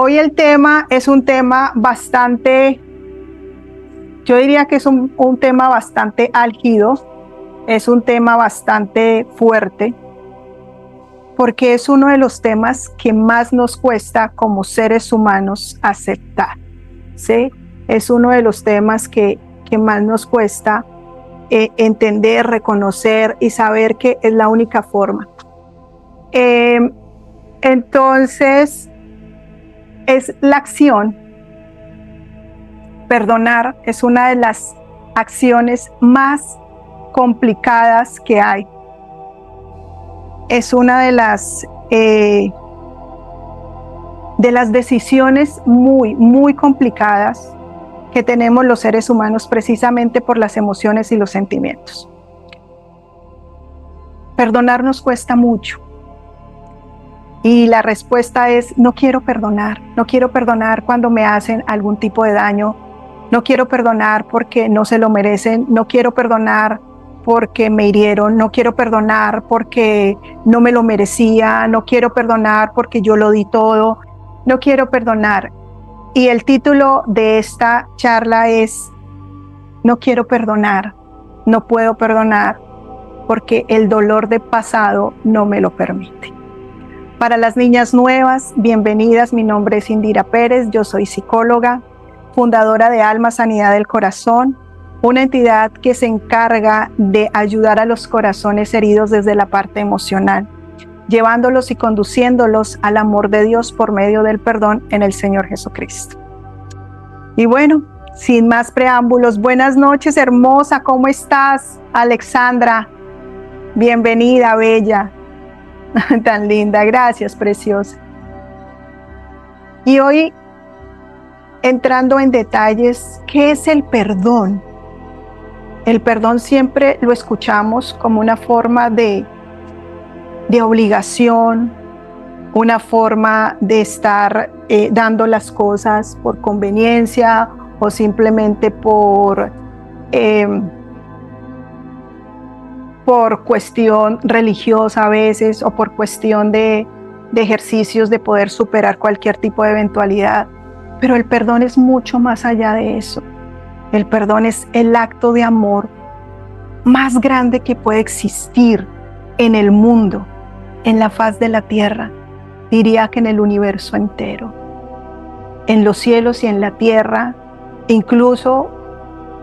Hoy el tema es un tema bastante, yo diría que es un tema bastante álgido, es un tema bastante fuerte, porque es uno de los temas que más nos cuesta como seres humanos aceptar, ¿sí? Es uno de los temas que más nos cuesta entender, reconocer y saber que es la única forma. Entonces, es la acción. Perdonar es una de las acciones más complicadas que hay. Es una de las decisiones muy, muy complicadas que tenemos los seres humanos precisamente por las emociones y los sentimientos. Perdonar nos cuesta mucho. Y la respuesta es: no quiero perdonar cuando me hacen algún tipo de daño, no quiero perdonar porque no se lo merecen, no quiero perdonar porque me hirieron, no quiero perdonar porque no me lo merecía, no quiero perdonar porque yo lo di todo, no quiero perdonar. Y el título de esta charla es: no quiero perdonar, no puedo perdonar porque el dolor del pasado no me lo permite. Para las niñas nuevas, bienvenidas. Mi nombre es Indira Pérez, yo soy psicóloga, fundadora de Alma Sanidad del Corazón, una entidad que se encarga de ayudar a los corazones heridos desde la parte emocional, llevándolos y conduciéndolos al amor de Dios por medio del perdón en el Señor Jesucristo. Y bueno, sin más preámbulos, buenas noches, hermosa, ¿cómo estás? Alexandra, bienvenida, bella. Tan linda, gracias, preciosa. Y hoy, entrando en detalles, ¿qué es el perdón? El perdón siempre lo escuchamos como una forma de obligación, una forma de estar dando las cosas por conveniencia o simplemente por cuestión religiosa a veces, o por cuestión de ejercicios de poder superar cualquier tipo de eventualidad. Pero el perdón es mucho más allá de eso. El perdón es el acto de amor más grande que puede existir en el mundo, en la faz de la tierra, diría que en el universo entero, en los cielos y en la tierra, incluso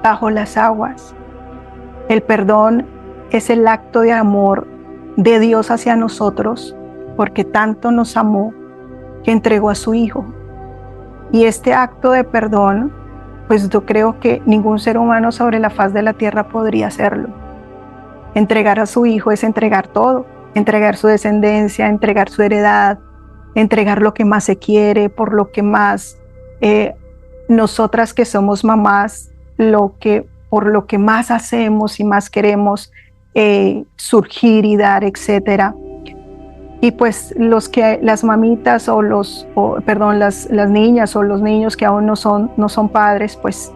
bajo las aguas. El perdón es el acto de amor de Dios hacia nosotros, porque tanto nos amó que entregó a su Hijo. Y este acto de perdón, pues yo creo que ningún ser humano sobre la faz de la tierra podría hacerlo. Entregar a su Hijo es entregar todo, entregar su descendencia, entregar su heredad, entregar lo que más se quiere, por lo que más nosotras que somos mamás, por lo que más hacemos y más queremos surgir y dar, etcétera. Y pues las mamitas las niñas o los niños que aún no son padres, pues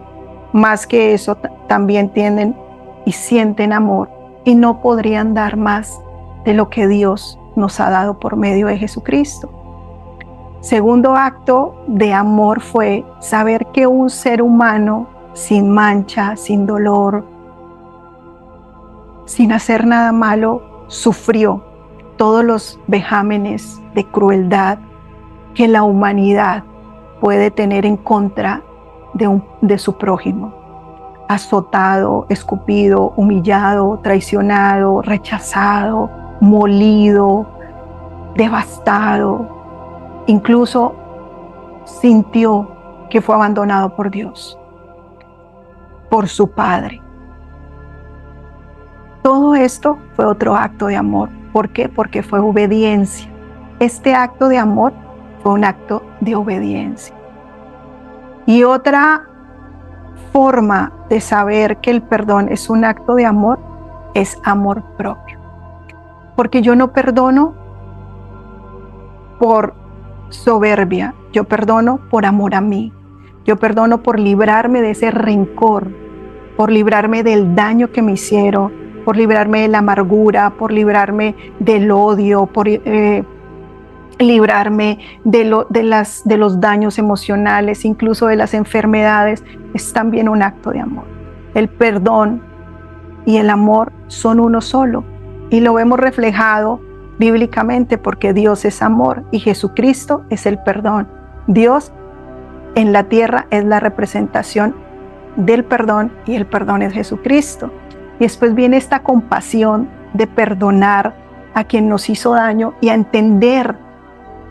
más que eso también tienen y sienten amor y no podrían dar más de lo que Dios nos ha dado por medio de Jesucristo. Segundo acto de amor fue saber que un ser humano sin mancha, sin dolor, sin hacer nada malo, sufrió todos los vejámenes de crueldad que la humanidad puede tener en contra de su prójimo. Azotado, escupido, humillado, traicionado, rechazado, molido, devastado. Incluso sintió que fue abandonado por Dios, por su Padre. Todo esto fue otro acto de amor. ¿Por qué? Porque fue obediencia. Este acto de amor fue un acto de obediencia. Y otra forma de saber que el perdón es un acto de amor es amor propio. Porque yo no perdono por soberbia, yo perdono por amor a mí. Yo perdono por librarme de ese rencor, por librarme del daño que me hicieron, por librarme de la amargura, por librarme del odio, librarme de los daños emocionales, incluso de las enfermedades, es también un acto de amor. El perdón y el amor son uno solo, y lo vemos reflejado bíblicamente porque Dios es amor y Jesucristo es el perdón. Dios en la tierra es la representación del perdón y el perdón es Jesucristo. Y después viene esta compasión de perdonar a quien nos hizo daño y a entender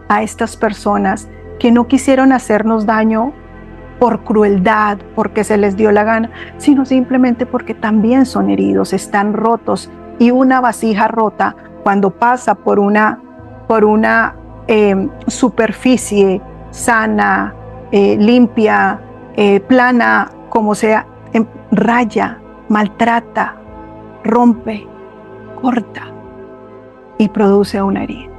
a estas personas que no quisieron hacernos daño por crueldad, porque se les dio la gana, sino simplemente porque también son heridos, están rotos. Y una vasija rota, cuando pasa por una superficie sana, limpia, plana, como sea, raya, maltrata, rompe, corta y produce una herida.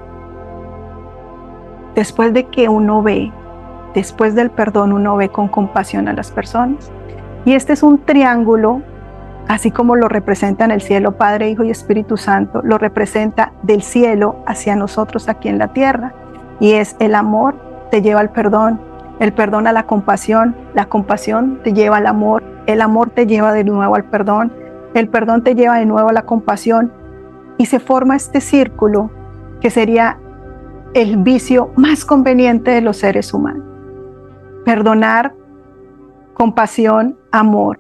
Después de que uno ve, después del perdón, uno ve con compasión a las personas. Y este es un triángulo, así como lo representa en el cielo Padre, Hijo y Espíritu Santo, lo representa del cielo hacia nosotros aquí en la tierra. Y es el amor te lleva al perdón, el perdón a la compasión te lleva al amor, el amor te lleva de nuevo al perdón, el perdón te lleva de nuevo a la compasión. Y se forma este círculo que sería el vicio más conveniente de los seres humanos. Perdonar, compasión, amor.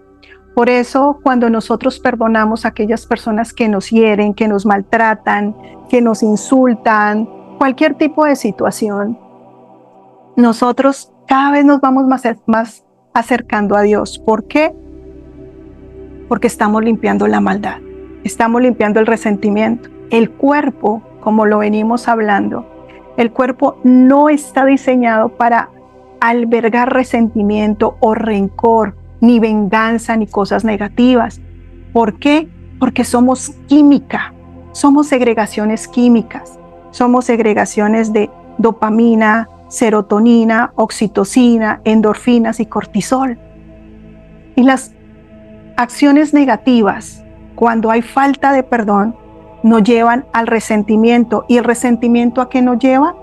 Por eso, cuando nosotros perdonamos a aquellas personas que nos hieren, que nos maltratan, que nos insultan, cualquier tipo de situación, nosotros cada vez nos vamos más acercando a Dios. ¿Por qué? Porque estamos limpiando la maldad, estamos limpiando el resentimiento. El cuerpo, como lo venimos hablando, el cuerpo no está diseñado para albergar resentimiento o rencor, ni venganza, ni cosas negativas. ¿Por qué? Porque somos química, somos segregaciones químicas, somos segregaciones de dopamina, serotonina, oxitocina, endorfinas y cortisol. Y las acciones negativas, cuando hay falta de perdón, nos llevan al resentimiento. ¿Y el resentimiento a qué nos lleva?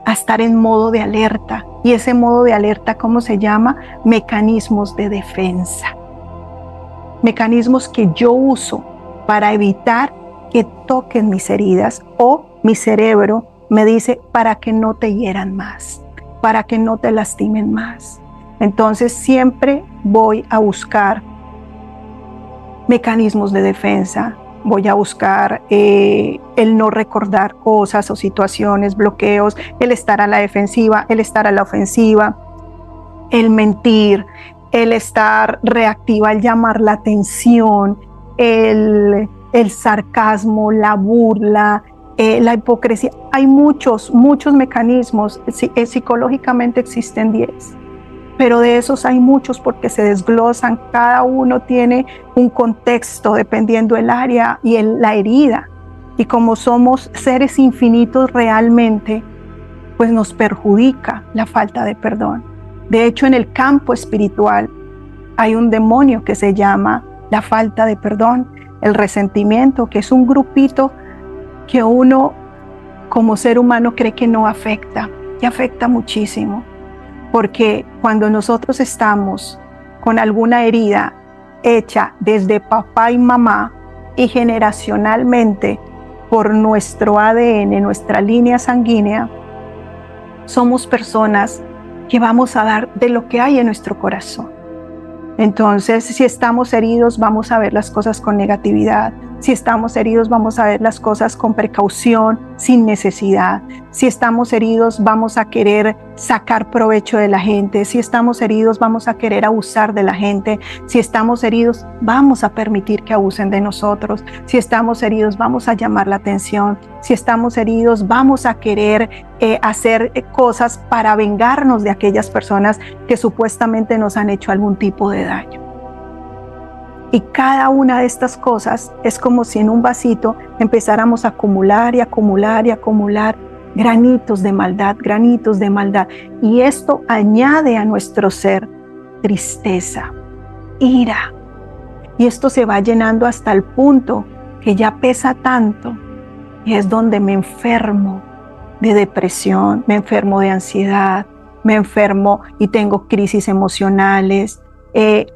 A estar en modo de alerta. Y ese modo de alerta, ¿cómo se llama? Mecanismos de defensa. Mecanismos que yo uso para evitar que toquen mis heridas, o mi cerebro me dice para que no te hieran más, para que no te lastimen más. Entonces siempre voy a buscar mecanismos de defensa. Voy a buscar el no recordar cosas o situaciones, bloqueos, el estar a la defensiva, el estar a la ofensiva, el mentir, el estar reactiva, el llamar la atención, el sarcasmo, la burla, la hipocresía. Hay muchos mecanismos. Psicológicamente existen 10. Pero de esos hay muchos porque se desglosan, cada uno tiene un contexto dependiendo del área y la herida. Y como somos seres infinitos realmente, pues nos perjudica la falta de perdón. De hecho, en el campo espiritual hay un demonio que se llama la falta de perdón, el resentimiento, que es un grupito que uno como ser humano cree que no afecta, y afecta muchísimo. Porque cuando nosotros estamos con alguna herida hecha desde papá y mamá y generacionalmente por nuestro ADN, nuestra línea sanguínea, somos personas que vamos a dar de lo que hay en nuestro corazón. Entonces, si estamos heridos, vamos a ver las cosas con negatividad. Si estamos heridos, vamos a ver las cosas con precaución, sin necesidad. Si estamos heridos, vamos a querer sacar provecho de la gente. Si estamos heridos, vamos a querer abusar de la gente. Si estamos heridos, vamos a permitir que abusen de nosotros. Si estamos heridos, vamos a llamar la atención. Si estamos heridos, vamos a querer hacer cosas para vengarnos de aquellas personas que supuestamente nos han hecho algún tipo de daño. Y cada una de estas cosas es como si en un vasito empezáramos a acumular y acumular y acumular granitos de maldad, granitos de maldad. Y esto añade a nuestro ser tristeza, ira. Y esto se va llenando hasta el punto que ya pesa tanto y es donde me enfermo de depresión, me enfermo de ansiedad, me enfermo y tengo crisis emocionales.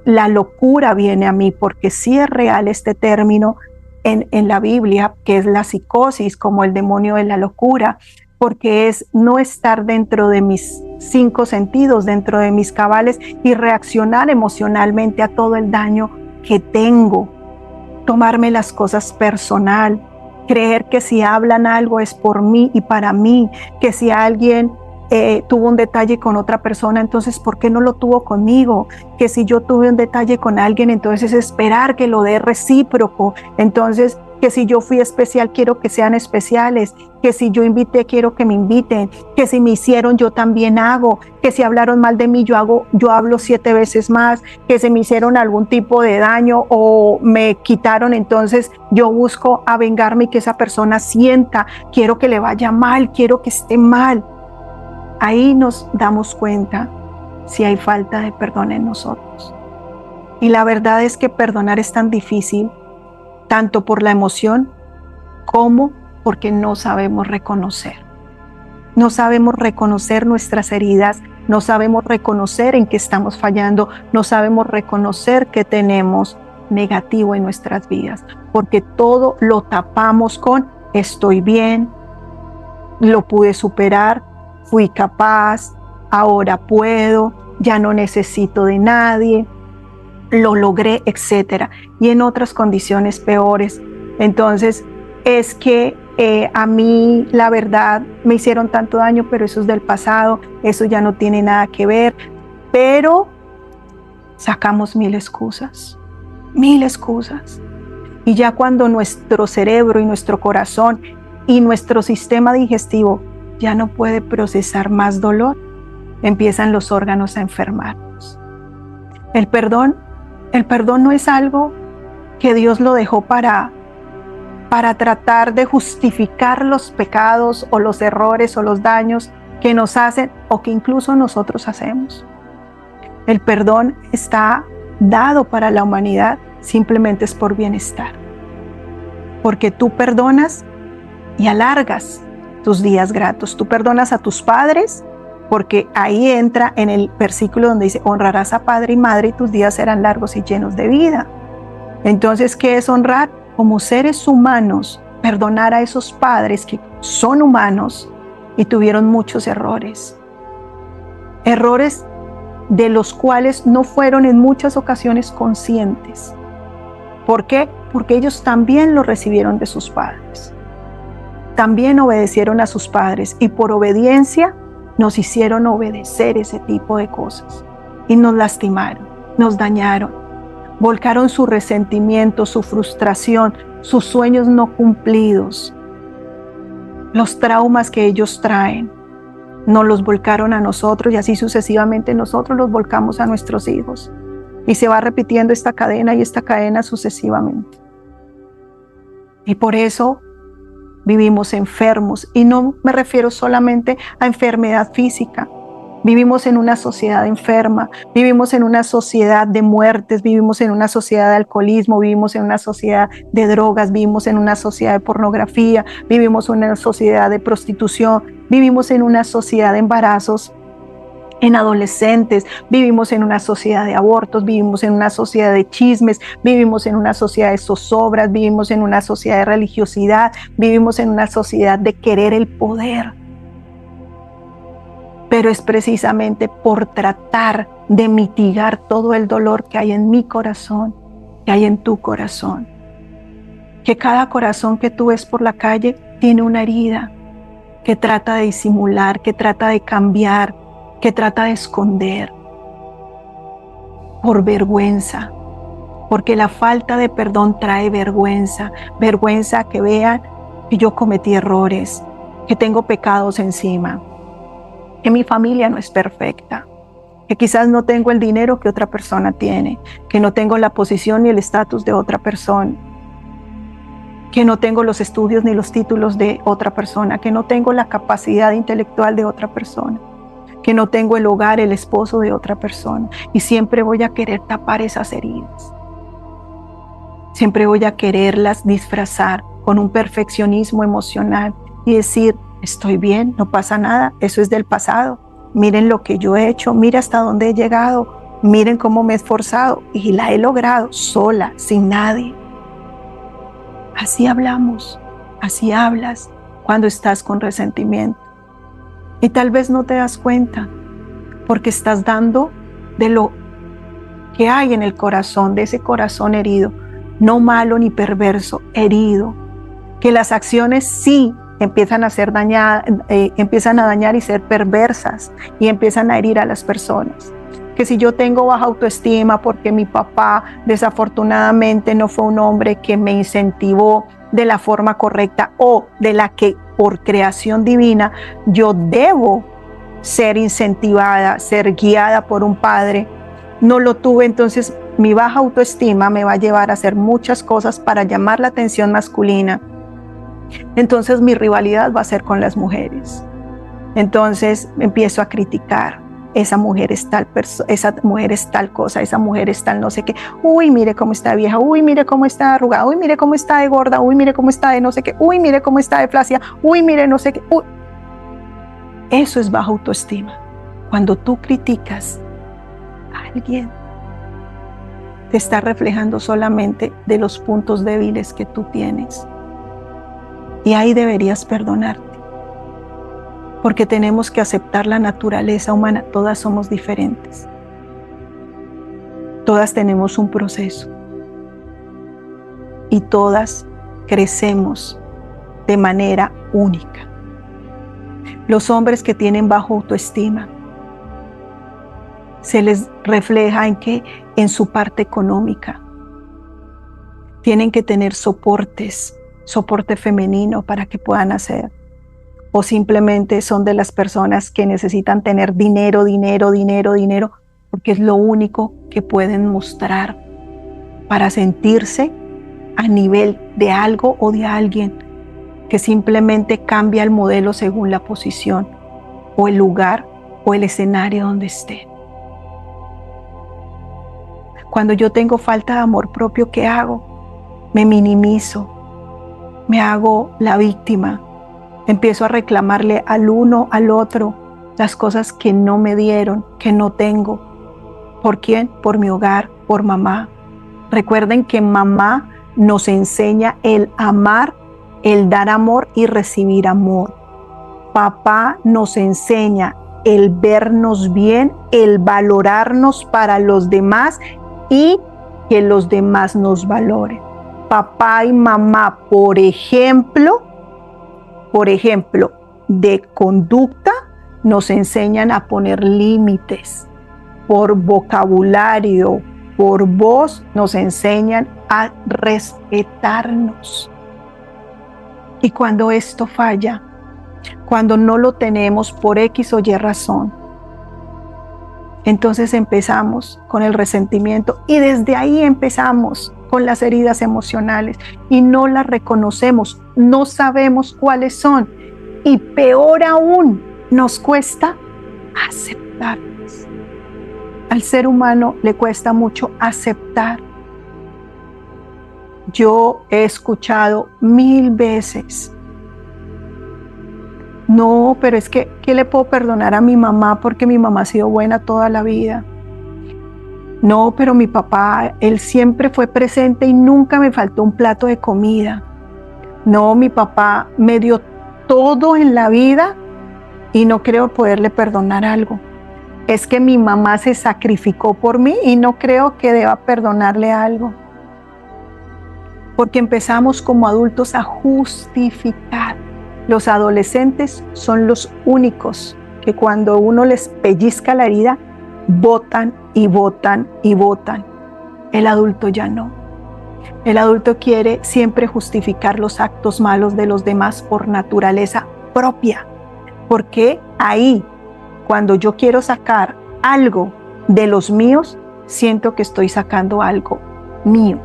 La locura viene a mí, porque sí es real este término en la Biblia, que es la psicosis, como el demonio de la locura, porque es no estar dentro de mis 5 sentidos, dentro de mis cabales, y reaccionar emocionalmente a todo el daño que tengo, tomarme las cosas personal, creer que si hablan algo es por mí y para mí, que si alguien tuvo un detalle con otra persona, entonces ¿por qué no lo tuvo conmigo? Que si yo tuve un detalle con alguien, entonces esperar que lo dé recíproco. Entonces, que si yo fui especial, quiero que sean especiales. Que si yo invité, quiero que me inviten. Que si me hicieron, yo también hago. Que si hablaron mal de mí, yo hablo 7 veces más. Que si me hicieron algún tipo de daño o me quitaron, entonces yo busco avengarme y que esa persona sienta, quiero que le vaya mal, quiero que esté mal. Ahí nos damos cuenta si hay falta de perdón en nosotros. Y la verdad es que perdonar es tan difícil, tanto por la emoción como porque no sabemos reconocer. No sabemos reconocer nuestras heridas, no sabemos reconocer en qué estamos fallando, no sabemos reconocer qué tenemos negativo en nuestras vidas, porque todo lo tapamos con estoy bien, lo pude superar, fui capaz, ahora puedo, ya no necesito de nadie, lo logré, etc. Y en otras condiciones peores. Entonces, es que a mí, la verdad, me hicieron tanto daño, pero eso es del pasado, eso ya no tiene nada que ver. Pero sacamos 1000 excusas, 1000 excusas. Y ya cuando nuestro cerebro y nuestro corazón y nuestro sistema digestivo ya no puede procesar más dolor, empiezan los órganos a enfermarnos. El perdón no es algo que Dios lo dejó para tratar de justificar los pecados o los errores o los daños que nos hacen o que incluso nosotros hacemos. El perdón está dado para la humanidad, simplemente es por bienestar. Porque tú perdonas y alargas tus días gratos. Tú perdonas a tus padres, porque ahí entra en el versículo donde dice, honrarás a padre y madre y tus días serán largos y llenos de vida. Entonces, ¿qué es honrar? Como seres humanos, perdonar a esos padres que son humanos y tuvieron muchos errores. Errores de los cuales no fueron en muchas ocasiones conscientes. ¿Por qué? Porque ellos también lo recibieron de sus padres. También obedecieron a sus padres y por obediencia nos hicieron obedecer ese tipo de cosas. Y nos lastimaron, nos dañaron, volcaron su resentimiento, su frustración, sus sueños no cumplidos, los traumas que ellos traen, nos los volcaron a nosotros y así sucesivamente nosotros los volcamos a nuestros hijos. Y se va repitiendo esta cadena sucesivamente. Y por eso vivimos enfermos, y no me refiero solamente a enfermedad física. Vivimos en una sociedad enferma, vivimos en una sociedad de muertes, vivimos en una sociedad de alcoholismo, vivimos en una sociedad de drogas, vivimos en una sociedad de pornografía, vivimos en una sociedad de prostitución, vivimos en una sociedad de embarazos en adolescentes, vivimos en una sociedad de abortos, vivimos en una sociedad de chismes, vivimos en una sociedad de zozobras, vivimos en una sociedad de religiosidad, vivimos en una sociedad de querer el poder. Pero es precisamente por tratar de mitigar todo el dolor que hay en mi corazón, que hay en tu corazón. Que cada corazón que tú ves por la calle tiene una herida que trata de disimular, que trata de cambiar, que trata de esconder por vergüenza, porque la falta de perdón trae vergüenza, vergüenza que vean que yo cometí errores, que tengo pecados encima, que mi familia no es perfecta, que quizás no tengo el dinero que otra persona tiene, que no tengo la posición ni el estatus de otra persona, que no tengo los estudios ni los títulos de otra persona, que no tengo la capacidad intelectual de otra persona, que no tengo el hogar, el esposo de otra persona. Y siempre voy a querer tapar esas heridas. Siempre voy a quererlas disfrazar con un perfeccionismo emocional y decir, estoy bien, no pasa nada, eso es del pasado. Miren lo que yo he hecho, mira hasta dónde he llegado, miren cómo me he esforzado y la he logrado sola, sin nadie. Así hablamos, así hablas cuando estás con resentimiento. Y tal vez no te das cuenta, porque estás dando de lo que hay en el corazón, de ese corazón herido, no malo ni perverso, herido, que las acciones sí empiezan a ser empiezan a dañar y ser perversas y empiezan a herir a las personas. Que si yo tengo baja autoestima porque mi papá desafortunadamente no fue un hombre que me incentivó de la forma correcta o de la que por creación divina yo debo ser incentivada, ser guiada por un padre, no lo tuve, entonces mi baja autoestima me va a llevar a hacer muchas cosas para llamar la atención masculina. Entonces mi rivalidad va a ser con las mujeres. Entonces empiezo a criticar. Esa mujer es tal esa mujer es tal cosa, esa mujer es tal no sé qué. Uy, mire cómo está vieja, uy, mire cómo está arrugada, uy, mire cómo está de gorda, uy, mire cómo está de no sé qué, uy, mire cómo está de flácida, uy, mire no sé qué. Uy. Eso es baja autoestima. Cuando tú criticas a alguien, te está reflejando solamente de los puntos débiles que tú tienes. Y ahí deberías perdonarte. Porque tenemos que aceptar la naturaleza humana. Todas somos diferentes. Todas tenemos un proceso. Y todas crecemos de manera única. Los hombres que tienen baja autoestima, se les refleja en que en su parte económica tienen que tener soporte femenino para que puedan hacer, o simplemente son de las personas que necesitan tener dinero, porque es lo único que pueden mostrar para sentirse a nivel de algo o de alguien, que simplemente cambia el modelo según la posición o el lugar o el escenario donde esté. Cuando yo tengo falta de amor propio, ¿qué hago? Me minimizo, me hago la víctima, empiezo a reclamarle al uno, al otro, las cosas que no me dieron, que no tengo. ¿Por quién? Por mi hogar, por mamá. Recuerden que mamá nos enseña el amar, el dar amor y recibir amor. Papá nos enseña el vernos bien, el valorarnos para los demás y que los demás nos valoren. Papá y mamá, por ejemplo, de conducta, nos enseñan a poner límites. Por vocabulario, por voz, nos enseñan a respetarnos. Y cuando esto falla, cuando no lo tenemos por X o Y razón, entonces empezamos con el resentimiento y desde ahí empezamos con las heridas emocionales y no las reconocemos, no sabemos cuáles son y peor aún, nos cuesta aceptarlas. Al ser humano le cuesta mucho aceptar. Yo he escuchado 1000 veces: no, pero es que, ¿qué le puedo perdonar a mi mamá porque mi mamá ha sido buena toda la vida? No, pero mi papá, él siempre fue presente y nunca me faltó un plato de comida. No, mi papá me dio todo en la vida y no creo poderle perdonar algo. Es que mi mamá se sacrificó por mí y no creo que deba perdonarle algo. Porque empezamos como adultos a justificar. Los adolescentes son los únicos que cuando uno les pellizca la herida, botan y botan y botan. El adulto ya no. El adulto quiere siempre justificar los actos malos de los demás por naturaleza propia. Porque ahí, cuando yo quiero sacar algo de los míos, siento que estoy sacando algo mío.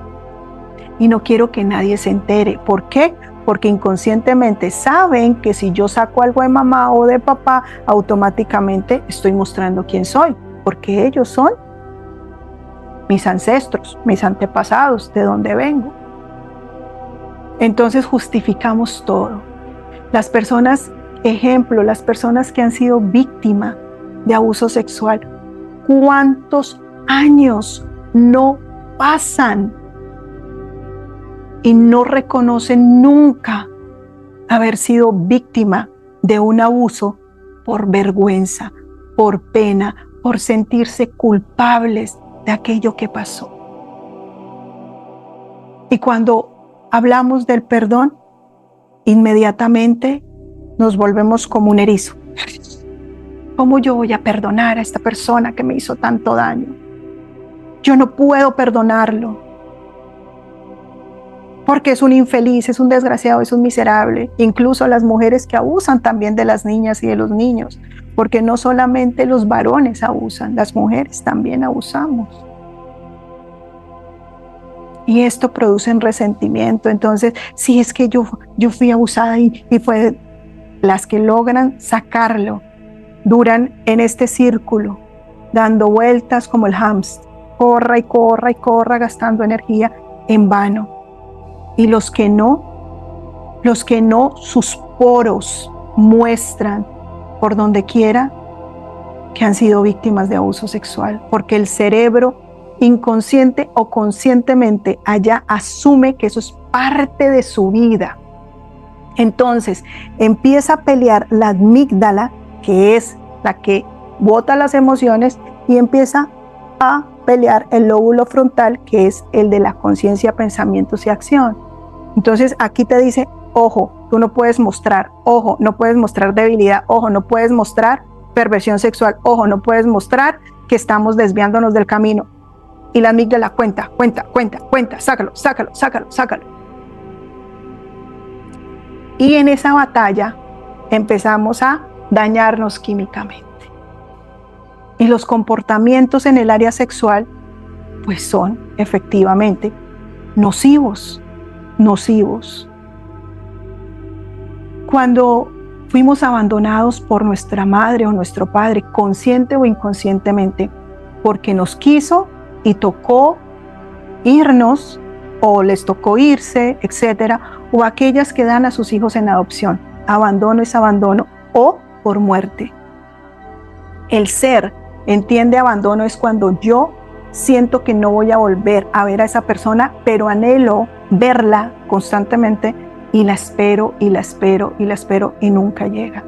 Y no quiero que nadie se entere. ¿Por qué? Porque inconscientemente saben que si yo saco algo de mamá o de papá, automáticamente estoy mostrando quién soy, porque ellos son mis ancestros, mis antepasados, de dónde vengo. Entonces justificamos todo. Las personas ejemplo, las personas que han sido víctimas de abuso sexual, ¿cuántos años no pasan y no reconocen nunca haber sido víctima de un abuso por vergüenza, por pena, por sentirse culpables de aquello que pasó? Y cuando hablamos del perdón, inmediatamente nos volvemos como un erizo. ¿Cómo yo voy a perdonar a esta persona que me hizo tanto daño? Yo no puedo perdonarlo, porque es un infeliz, es un desgraciado, es un miserable. Incluso las mujeres que abusan también de las niñas y de los niños, porque no solamente los varones abusan, las mujeres también abusamos. Y esto produce un resentimiento. Entonces, si es que yo fui abusada y fue, las que logran sacarlo, duran en este círculo, dando vueltas como el hámster, corra y corra y corra, gastando energía en vano. Y los que no, sus poros muestran por donde quiera que han sido víctimas de abuso sexual, porque el cerebro, inconsciente o conscientemente, allá asume que eso es parte de su vida. Entonces empieza a pelear la amígdala, que es la que bota las emociones, y empieza a pelear el lóbulo frontal, que es el de la conciencia, pensamientos y acción. Entonces aquí te dice, ojo, tú no puedes mostrar, ojo, no puedes mostrar debilidad, ojo, no puedes mostrar perversión sexual, ojo, no puedes mostrar que estamos desviándonos del camino. Y la amígdala cuenta, sácalo. Y en esa batalla empezamos a dañarnos químicamente. Y los comportamientos en el área sexual, pues son efectivamente nocivos. Cuando fuimos abandonados por nuestra madre o nuestro padre, consciente o inconscientemente, porque nos quiso y tocó irnos, o les tocó irse, etcétera, o aquellas que dan a sus hijos en adopción. Abandono es abandono, o por muerte. El ser entiende abandono es cuando yo siento que no voy a volver a ver a esa persona, pero anhelo verla constantemente y la espero y nunca llega.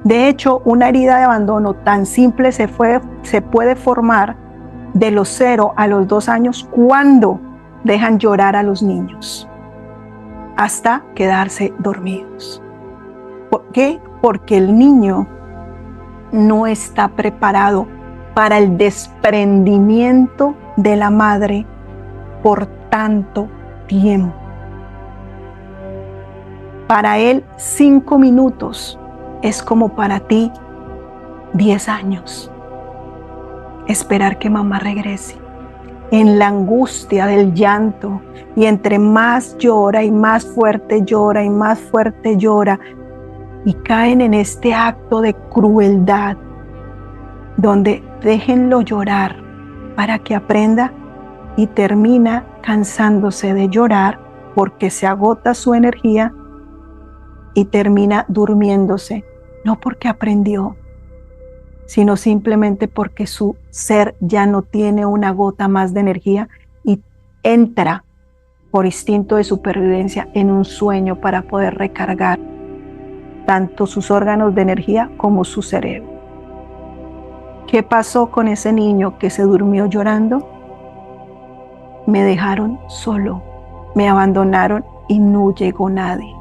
De hecho, una herida de abandono tan simple se puede formar de los 0 a los 2 años cuando dejan llorar a los niños hasta quedarse dormidos. ¿Por qué? Porque el niño no está preparado para el desprendimiento de la madre por tanto tiempo. Para él 5 minutos es como para ti 10 años. Esperar que mamá regrese en la angustia del llanto, y entre más llora y más fuerte llora y más fuerte llora, y caen en este acto de crueldad donde déjenlo llorar para que aprenda, y termina cansándose de llorar porque se agota su energía y termina durmiéndose, no porque aprendió, sino simplemente porque su ser ya no tiene una gota más de energía y entra por instinto de supervivencia en un sueño para poder recargar tanto sus órganos de energía como su cerebro. ¿Qué pasó con ese niño que se durmió llorando? Me dejaron solo, me abandonaron y no llegó nadie.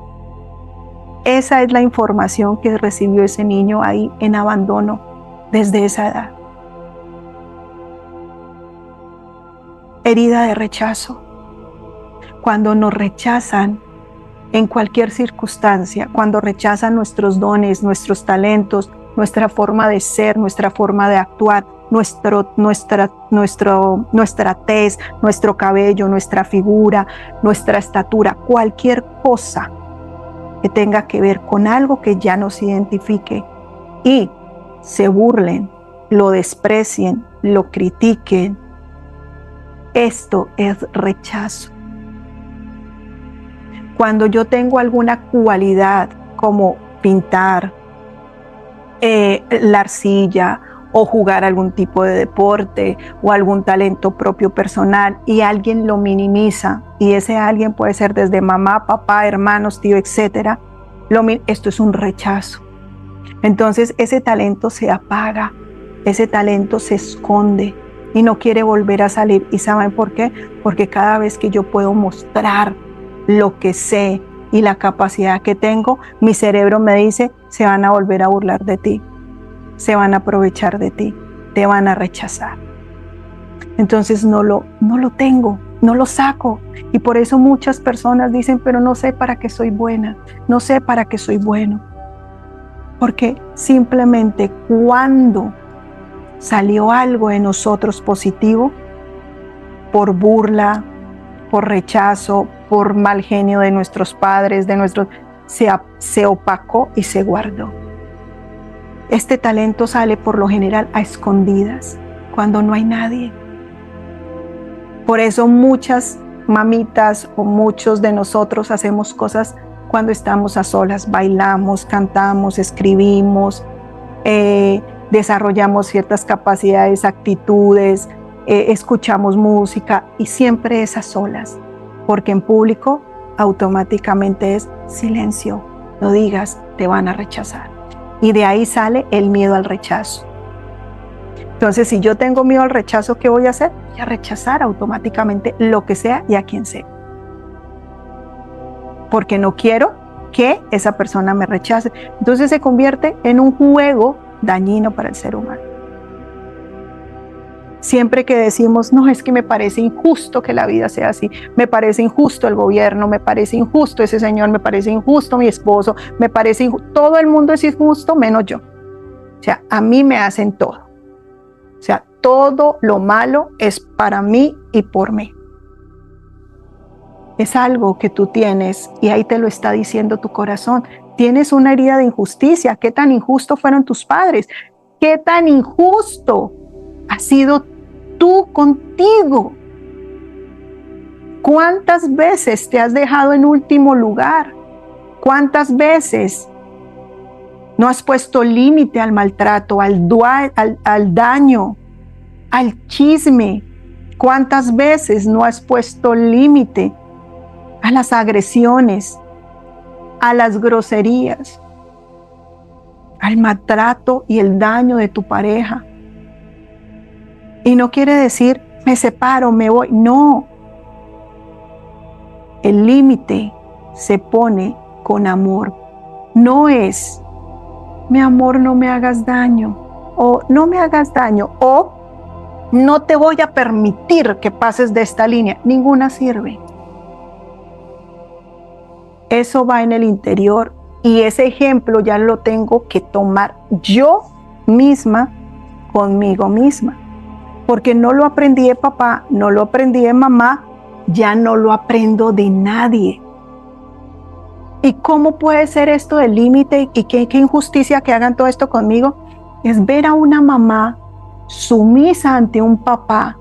Esa es la información que recibió ese niño ahí en abandono desde esa edad. Herida de rechazo. Cuando nos rechazan en cualquier circunstancia, cuando rechazan nuestros dones, nuestros talentos, nuestra forma de ser, nuestra forma de actuar, nuestra tez, nuestro cabello, nuestra figura, nuestra estatura, cualquier cosa que tenga que ver con algo que ya nos identifique, y se burlen, lo desprecien, lo critiquen, esto es rechazo. Cuando yo tengo alguna cualidad como pintar, la arcilla, o jugar algún tipo de deporte o algún talento propio personal, y alguien lo minimiza, y ese alguien puede ser desde mamá, papá, hermanos, tío, etcétera. Esto es un rechazo. Entonces ese talento se apaga, ese talento se esconde y no quiere volver a salir. ¿Y saben por qué? Porque cada vez que yo puedo mostrar lo que sé y la capacidad que tengo, mi cerebro me dice: se van a volver a burlar de ti, se van a aprovechar de ti, te van a rechazar. Entonces no lo tengo, no lo saco. Y por eso muchas personas dicen: pero no sé para qué soy buena, no sé para qué soy bueno. Porque simplemente cuando salió algo de nosotros positivo, por burla, por rechazo, por mal genio de nuestros padres, se opacó y se guardó. Este talento sale por lo general a escondidas, cuando no hay nadie. Por eso muchas mamitas o muchos de nosotros hacemos cosas cuando estamos a solas. Bailamos, cantamos, escribimos, desarrollamos ciertas capacidades, actitudes, escuchamos música, y siempre es a solas, porque en público automáticamente es silencio, no digas, te van a rechazar. Y de ahí sale el miedo al rechazo. Entonces, si yo tengo miedo al rechazo, ¿qué voy a hacer? Voy a rechazar automáticamente lo que sea y a quien sea. Porque no quiero que esa persona me rechace. Entonces se convierte en un juego dañino para el ser humano. Siempre que decimos: no, es que me parece injusto que la vida sea así, me parece injusto el gobierno, me parece injusto ese señor, me parece injusto mi esposo, me parece injusto, todo el mundo es injusto menos yo. O sea, a mí me hacen todo. O sea, todo lo malo es para mí y por mí. Es algo que tú tienes y ahí te lo está diciendo tu corazón. Tienes una herida de injusticia. ¿Qué tan injustos fueron tus padres? ¿Qué tan injusto has sido tú contigo? ¿Cuántas veces te has dejado en último lugar? ¿Cuántas veces no has puesto límite al maltrato, al daño, al chisme? ¿Cuántas veces no has puesto límite a las agresiones, a las groserías, al maltrato y el daño de tu pareja? Y no quiere decir: me separo, me voy. No. El límite se pone con amor. No es: mi amor, no me hagas daño, o no me hagas daño, o no te voy a permitir que pases de esta línea. Ninguna sirve. Eso va en el interior, y ese ejemplo ya lo tengo que tomar yo misma conmigo misma. Porque no lo aprendí de papá, no lo aprendí de mamá, ya no lo aprendo de nadie. ¿Y cómo puede ser esto del límite? ¿Y qué injusticia que hagan todo esto conmigo? Es ver a una mamá sumisa ante un papá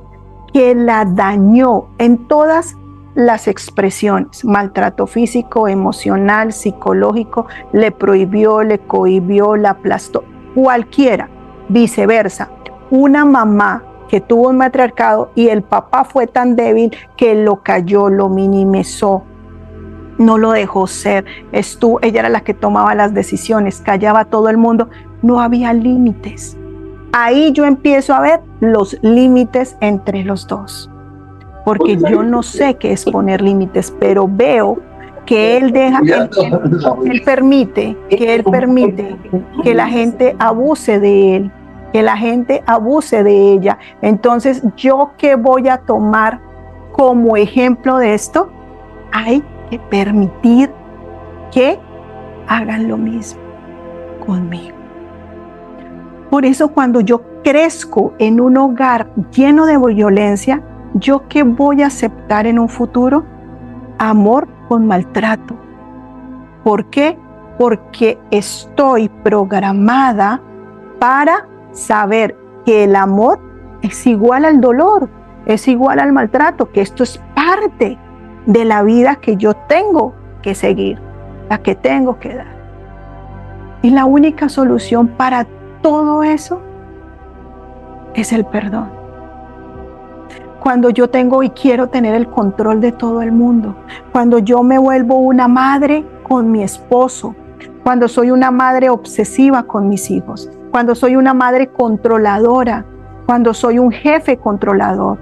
que la dañó en todas las expresiones: maltrato físico, emocional, psicológico, le prohibió, le cohibió, la aplastó, cualquiera. Viceversa, una mamá que tuvo un matriarcado y el papá fue tan débil que lo cayó, lo minimizó, no lo dejó ser. Ella era la que tomaba las decisiones, callaba a todo el mundo, no había límites. Ahí yo empiezo a ver los límites entre los dos, porque yo no sé qué es poner límites, pero veo que él permite que la gente abuse de él, que la gente abuse de ella. Entonces, ¿yo qué voy a tomar como ejemplo de esto? Hay que permitir que hagan lo mismo conmigo. Por eso, cuando yo crezco en un hogar lleno de violencia, ¿yo qué voy a aceptar en un futuro? Amor con maltrato. ¿Por qué? Porque estoy programada para saber que el amor es igual al dolor, es igual al maltrato, que esto es parte de la vida que yo tengo que seguir, la que tengo que dar. Y la única solución para todo eso es el perdón. Cuando yo tengo y quiero tener el control de todo el mundo, cuando yo me vuelvo una madre con mi esposo, cuando soy una madre obsesiva con mis hijos, cuando soy una madre controladora, cuando soy un jefe controlador,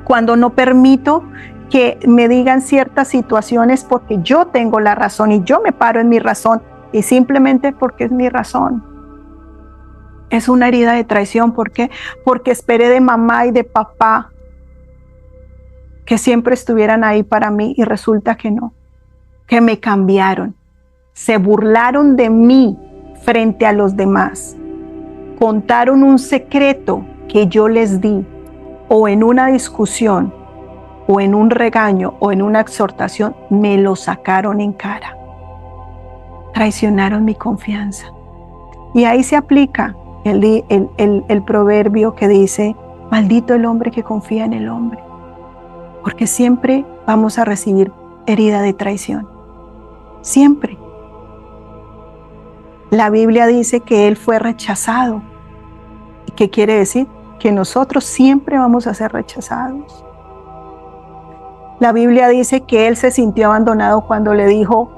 cuando no permito que me digan ciertas situaciones porque yo tengo la razón y yo me paro en mi razón y simplemente porque es mi razón. Es una herida de traición. ¿Por qué? Porque esperé de mamá y de papá que siempre estuvieran ahí para mí y resulta que no, que me cambiaron. Se burlaron de mí frente a los demás. Contaron un secreto que yo les di, o en una discusión, o en un regaño, o en una exhortación, me lo sacaron en cara. Traicionaron mi confianza. Y ahí se aplica el proverbio que dice, maldito el hombre que confía en el hombre, porque siempre vamos a recibir herida de traición. Siempre. La Biblia dice que él fue rechazado. ¿Y qué quiere decir? Que nosotros siempre vamos a ser rechazados. La Biblia dice que él se sintió abandonado cuando le dijo,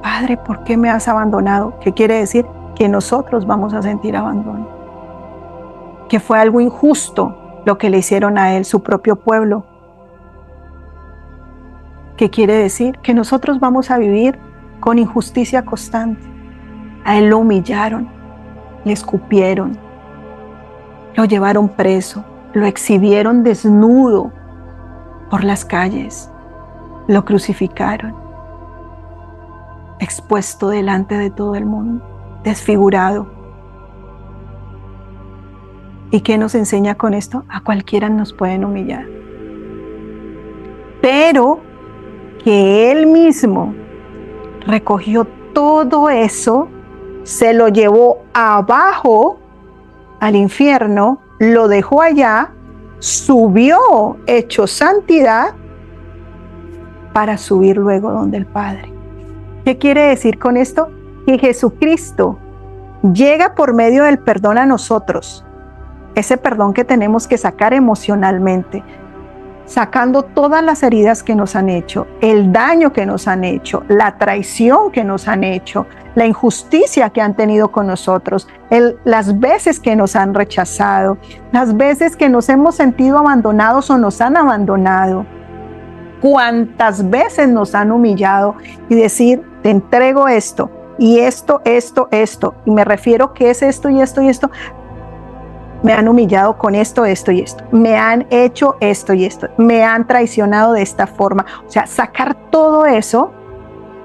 Padre, ¿por qué me has abandonado? ¿Qué quiere decir? Que nosotros vamos a sentir abandono. Que fue algo injusto lo que le hicieron a él, su propio pueblo. ¿Qué quiere decir? Que nosotros vamos a vivir con injusticia constante. A él lo humillaron, le escupieron, lo llevaron preso, lo exhibieron desnudo por las calles, lo crucificaron, expuesto delante de todo el mundo, desfigurado. ¿Y qué nos enseña con esto? A cualquiera nos pueden humillar. Pero que él mismo recogió todo eso, se lo llevó abajo al infierno, lo dejó allá, subió hecho santidad para subir luego donde el Padre. ¿Qué quiere decir con esto? Que Jesucristo llega por medio del perdón a nosotros, ese perdón que tenemos que sacar emocionalmente, sacando todas las heridas que nos han hecho, el daño que nos han hecho, la traición que nos han hecho, la injusticia que han tenido con nosotros, las veces que nos han rechazado, las veces que nos hemos sentido abandonados o nos han abandonado, cuántas veces nos han humillado y decir, te entrego esto y esto, y me refiero que es esto y esto y esto. Me han humillado con esto, esto y esto. Me han hecho esto y esto. Me han traicionado de esta forma. O sea, sacar todo eso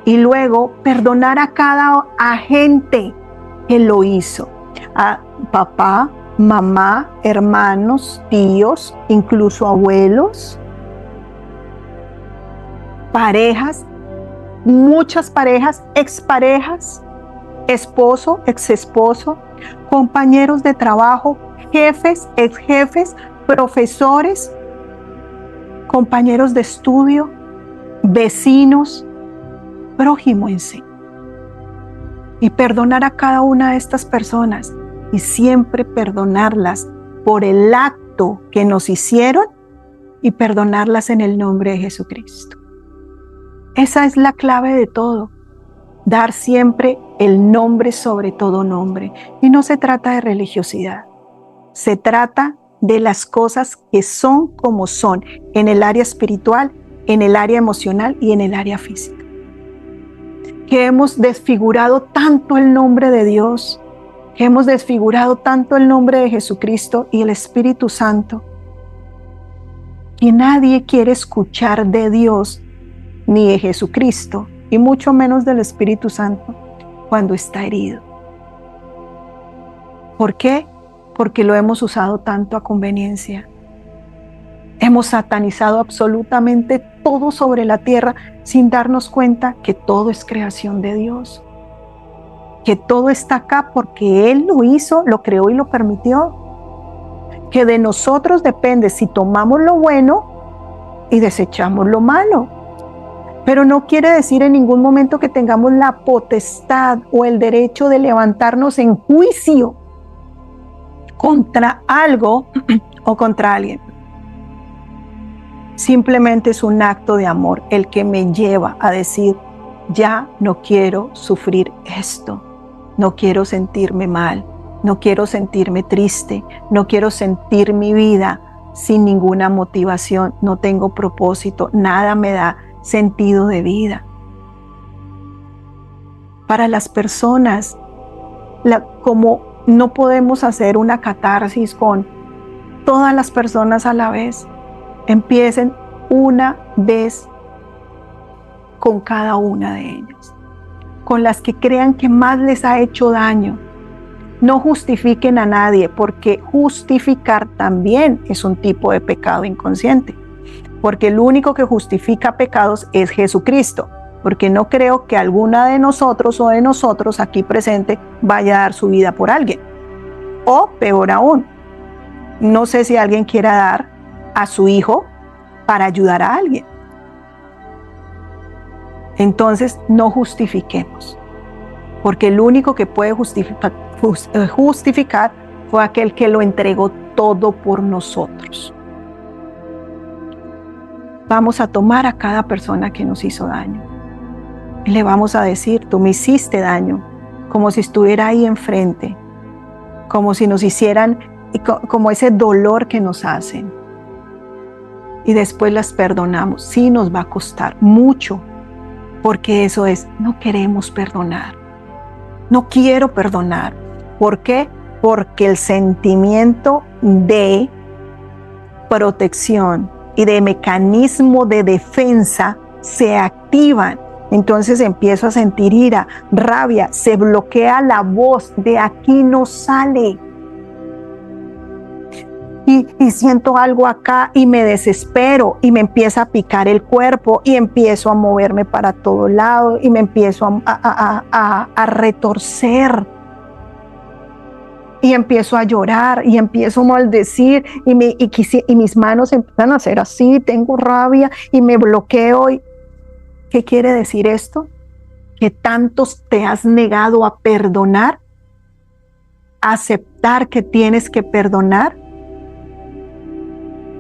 y luego perdonar a cada agente que lo hizo. A papá, mamá, hermanos, tíos, incluso abuelos, parejas, muchas parejas, exparejas, esposo, exesposo, compañeros de trabajo, jefes, exjefes, profesores, compañeros de estudio, vecinos, prójimo en sí. Y perdonar a cada una de estas personas y siempre perdonarlas por el acto que nos hicieron y perdonarlas en el nombre de Jesucristo. Esa es la clave de todo. Dar siempre el nombre sobre todo nombre. Y no se trata de religiosidad. Se trata de las cosas que son como son en el área espiritual, en el área emocional y en el área física. Que hemos desfigurado tanto el nombre de Dios, que hemos desfigurado tanto el nombre de Jesucristo y el Espíritu Santo, que nadie quiere escuchar de Dios ni de Jesucristo, y mucho menos del Espíritu Santo, cuando está herido. ¿Por qué? Porque lo hemos usado tanto a conveniencia. Hemos satanizado absolutamente todo sobre la tierra sin darnos cuenta que todo es creación de Dios. Que todo está acá porque Él lo hizo, lo creó y lo permitió. Que de nosotros depende si tomamos lo bueno y desechamos lo malo. Pero no quiere decir en ningún momento que tengamos la potestad o el derecho de levantarnos en juicio contra algo o contra alguien. Simplemente es un acto de amor el que me lleva a decir, ya no quiero sufrir esto, no quiero sentirme mal, no quiero sentirme triste, no quiero sentir mi vida sin ninguna motivación, no tengo propósito, nada me da sentido de vida. Para las personas, como no podemos hacer una catarsis con todas las personas a la vez, empiecen una vez con cada una de ellas, con las que crean que más les ha hecho daño. No justifiquen a nadie, porque justificar también es un tipo de pecado inconsciente, porque el único que justifica pecados es Jesucristo, porque no creo que alguna de nosotros o de nosotros aquí presente vaya a dar su vida por alguien. O peor aún, no sé si alguien quiera dar a su hijo para ayudar a alguien. Entonces no justifiquemos, porque el único que puede justificar fue aquel que lo entregó todo por nosotros. Vamos a tomar a cada persona que nos hizo daño y le vamos a decir, tú me hiciste daño, como si estuviera ahí enfrente, como si nos hicieran, como ese dolor que nos hacen. Y después las perdonamos. Sí, nos va a costar mucho, porque eso es, no queremos perdonar. No quiero perdonar. ¿Por qué? Porque el sentimiento de protección y de mecanismo de defensa se activan. Entonces empiezo a sentir ira, rabia, se bloquea la voz, de aquí no sale. Y siento algo acá y me desespero y me empieza a picar el cuerpo y empiezo a moverme para todo lado y me empiezo a retorcer. Y empiezo a llorar y empiezo a maldecir y mis manos empiezan a hacer así, tengo rabia y me bloqueo. ¿Qué quiere decir esto? Que tantos te has negado a perdonar, a aceptar que tienes que perdonar,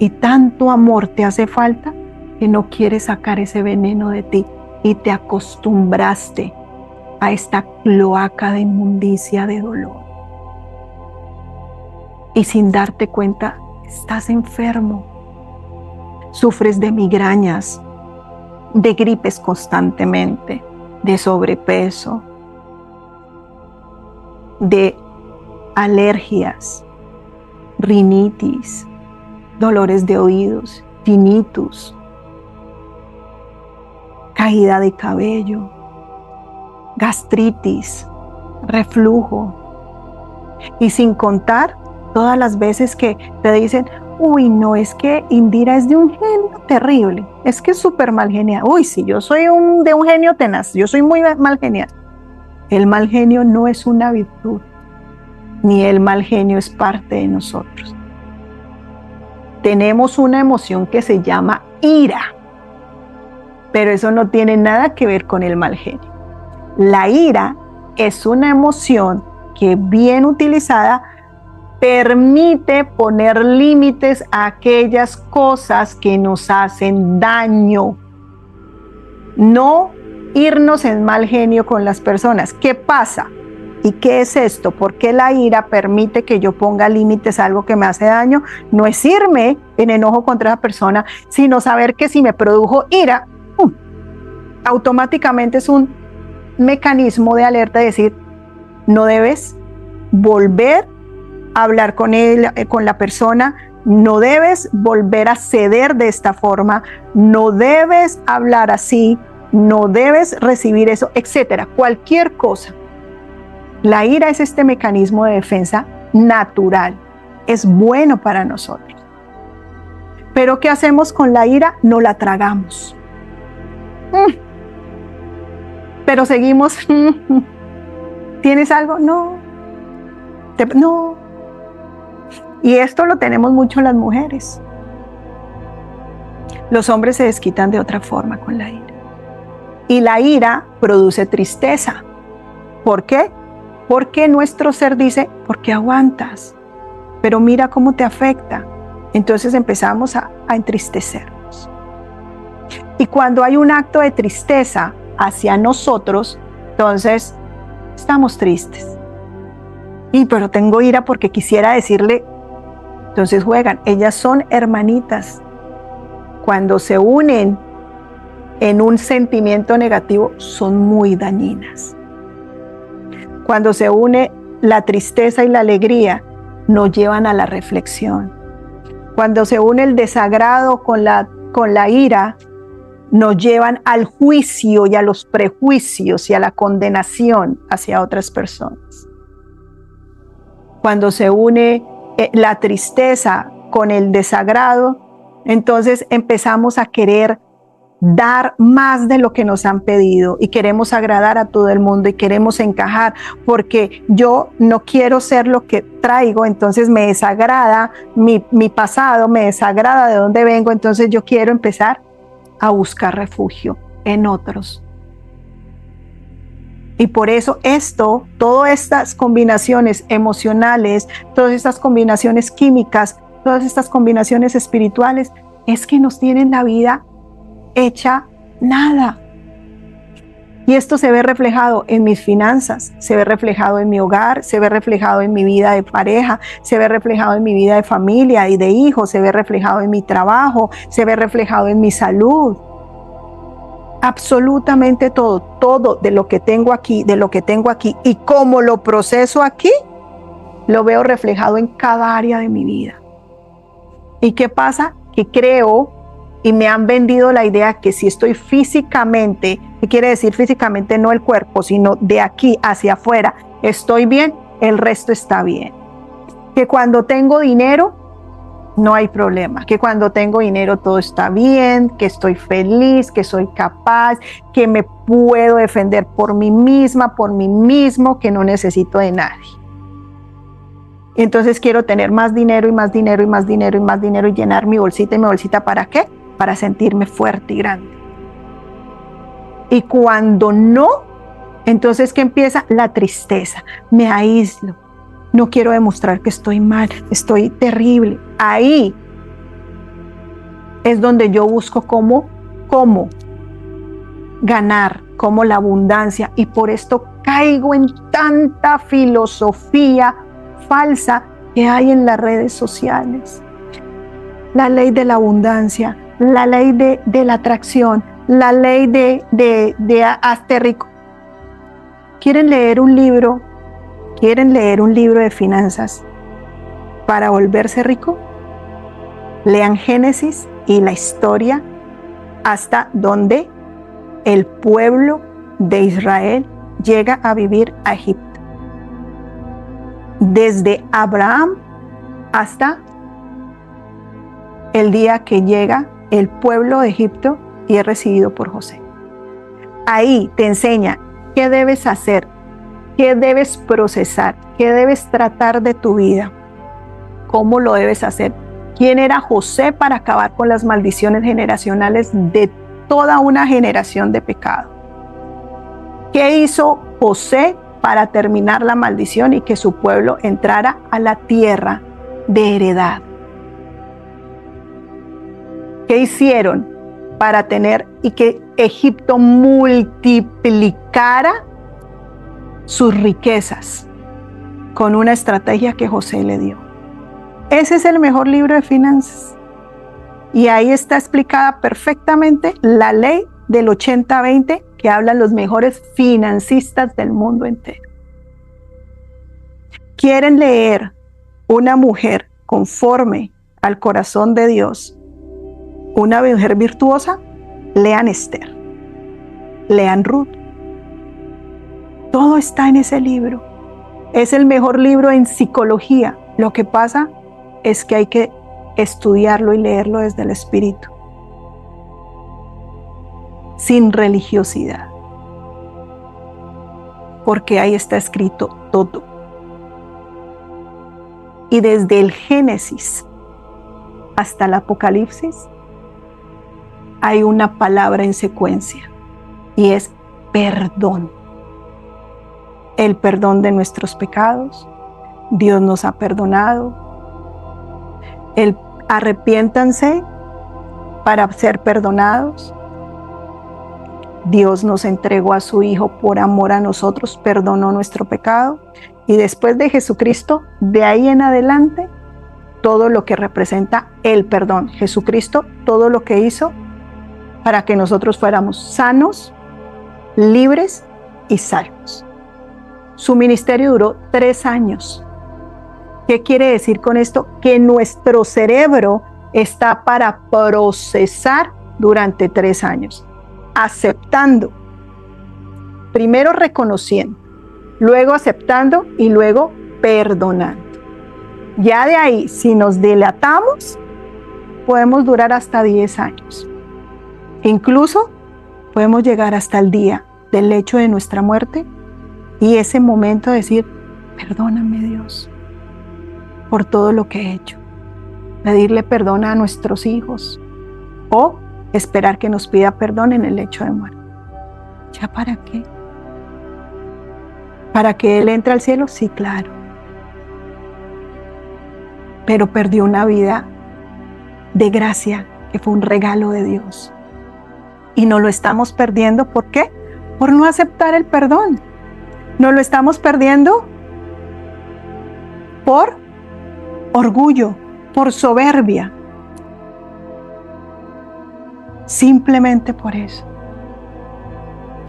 y tanto amor te hace falta que no quieres sacar ese veneno de ti y te acostumbraste a esta cloaca de inmundicia, de dolor. Y sin darte cuenta, estás enfermo. Sufres de migrañas, de gripes constantemente, de sobrepeso, de alergias, rinitis, dolores de oídos, tinnitus, caída de cabello, gastritis, reflujo. Y sin contar todas las veces que te dicen, uy, no, es que Indira es de un genio terrible, es que es súper mal genial. Uy, sí, yo soy de un genio tenaz, yo soy muy mal genial. El mal genio no es una virtud, ni el mal genio es parte de nosotros. Tenemos una emoción que se llama ira, pero eso no tiene nada que ver con el mal genio. La ira es una emoción que, bien utilizada, permite poner límites a aquellas cosas que nos hacen daño. No irnos en mal genio con las personas. ¿Qué pasa? ¿Y qué es esto? ¿Por qué la ira permite que yo ponga límites a algo que me hace daño? No es irme en enojo contra esa persona, sino saber que si me produjo ira, automáticamente es un mecanismo de alerta de decir, no debes volver a hablar con él, con la persona, no debes volver a ceder de esta forma, no debes hablar así, no debes recibir eso, etcétera, cualquier cosa. La ira es este mecanismo de defensa natural, es bueno para nosotros. Pero ¿qué hacemos con la ira? No la tragamos. Pero seguimos. ¿Tienes algo? No. No. Y esto lo tenemos mucho las mujeres. Los hombres se desquitan de otra forma con la ira. Y la ira produce tristeza. ¿Por qué? Porque nuestro ser dice, ¿por qué aguantas? Pero mira cómo te afecta. Entonces empezamos a entristecernos. Y cuando hay un acto de tristeza hacia nosotros, entonces estamos tristes. Y pero tengo ira porque quisiera decirle, entonces juegan. Ellas son hermanitas. Cuando se unen en un sentimiento negativo, son muy dañinas. Cuando se une la tristeza y la alegría, nos llevan a la reflexión. Cuando se une el desagrado con la ira, nos llevan al juicio y a los prejuicios y a la condenación hacia otras personas. Cuando se une la tristeza con el desagrado, entonces empezamos a querer dar más de lo que nos han pedido y queremos agradar a todo el mundo y queremos encajar porque yo no quiero ser lo que traigo, entonces me desagrada mi pasado, me desagrada de dónde vengo, entonces yo quiero empezar a buscar refugio en otros. Y por eso todas estas combinaciones emocionales, todas estas combinaciones químicas, todas estas combinaciones espirituales, es que nos tienen la vida hecha nada. Y esto se ve reflejado en mis finanzas, se ve reflejado en mi hogar, se ve reflejado en mi vida de pareja, se ve reflejado en mi vida de familia y de hijos, se ve reflejado en mi trabajo, se ve reflejado en mi salud. Absolutamente todo de lo que tengo aquí, y cómo lo proceso aquí, lo veo reflejado en cada área de mi vida. ¿Y qué pasa? Que creo y me han vendido la idea que si estoy físicamente, ¿qué quiere decir físicamente? No el cuerpo, sino de aquí hacia afuera, estoy bien, el resto está bien. Que cuando tengo dinero, no hay problema. Que cuando tengo dinero todo está bien, que estoy feliz, que soy capaz, que me puedo defender por mí misma, por mí mismo, que no necesito de nadie. Entonces quiero tener más dinero y más dinero y más dinero y más dinero y llenar mi bolsita, ¿para qué? Para sentirme fuerte y grande. Y cuando no, entonces ¿qué empieza? La tristeza. Me aíslo. No quiero demostrar que estoy mal, estoy terrible. Ahí es donde yo busco cómo ganar, cómo la abundancia. Y por esto caigo en tanta filosofía falsa que hay en las redes sociales. La ley de la abundancia, la ley de la atracción, la ley de hazte rico. ¿Quieren leer un libro de finanzas para volverse rico? Lean Génesis y la historia hasta donde el pueblo de Israel llega a vivir a Egipto. Desde Abraham hasta el día que llega el pueblo de Egipto y es recibido por José. Ahí te enseña qué debes hacer, qué debes procesar, qué debes tratar de tu vida, cómo lo debes hacer. ¿Quién era José para acabar con las maldiciones generacionales de toda una generación de pecado? ¿Qué hizo José para terminar la maldición y que su pueblo entrara a la tierra de heredad? ¿Qué hicieron para tener y que Egipto multiplicara sus riquezas con una estrategia que José le dio? Ese es el mejor libro de finanzas. Y ahí está explicada perfectamente la ley del 80-20 que hablan los mejores financistas del mundo entero. ¿Quieren leer una mujer conforme al corazón de Dios? Una mujer virtuosa, lean Esther, lean Ruth. Todo está en ese libro. Es el mejor libro en psicología. Lo que pasa es que hay que estudiarlo y leerlo desde el espíritu, sin religiosidad, porque ahí está escrito todo. Y desde el Génesis hasta el Apocalipsis hay una palabra en secuencia, y es perdón. El perdón de nuestros pecados. Dios nos ha perdonado. El arrepiéntanse para ser perdonados. Dios nos entregó a su Hijo por amor a nosotros, perdonó nuestro pecado. Y después de Jesucristo, de ahí en adelante, todo lo que representa el perdón. Jesucristo, todo lo que hizo para que nosotros fuéramos sanos, libres y salvos. Su ministerio duró 3 años. ¿Qué quiere decir con esto? Que nuestro cerebro está para procesar durante 3 años, aceptando, primero reconociendo, luego aceptando y luego perdonando. Ya de ahí, si nos dilatamos, podemos durar hasta 10 años. Incluso podemos llegar hasta el día del hecho de nuestra muerte y ese momento de decir, perdóname Dios por todo lo que he hecho. Pedirle perdón a nuestros hijos o esperar que nos pida perdón en el lecho de muerte. ¿Ya para qué? ¿Para que Él entre al cielo? Sí, claro. Pero perdió una vida de gracia, que fue un regalo de Dios. Y no lo estamos perdiendo, ¿por qué? Por no aceptar el perdón. No lo estamos perdiendo por orgullo, por soberbia. Simplemente por eso.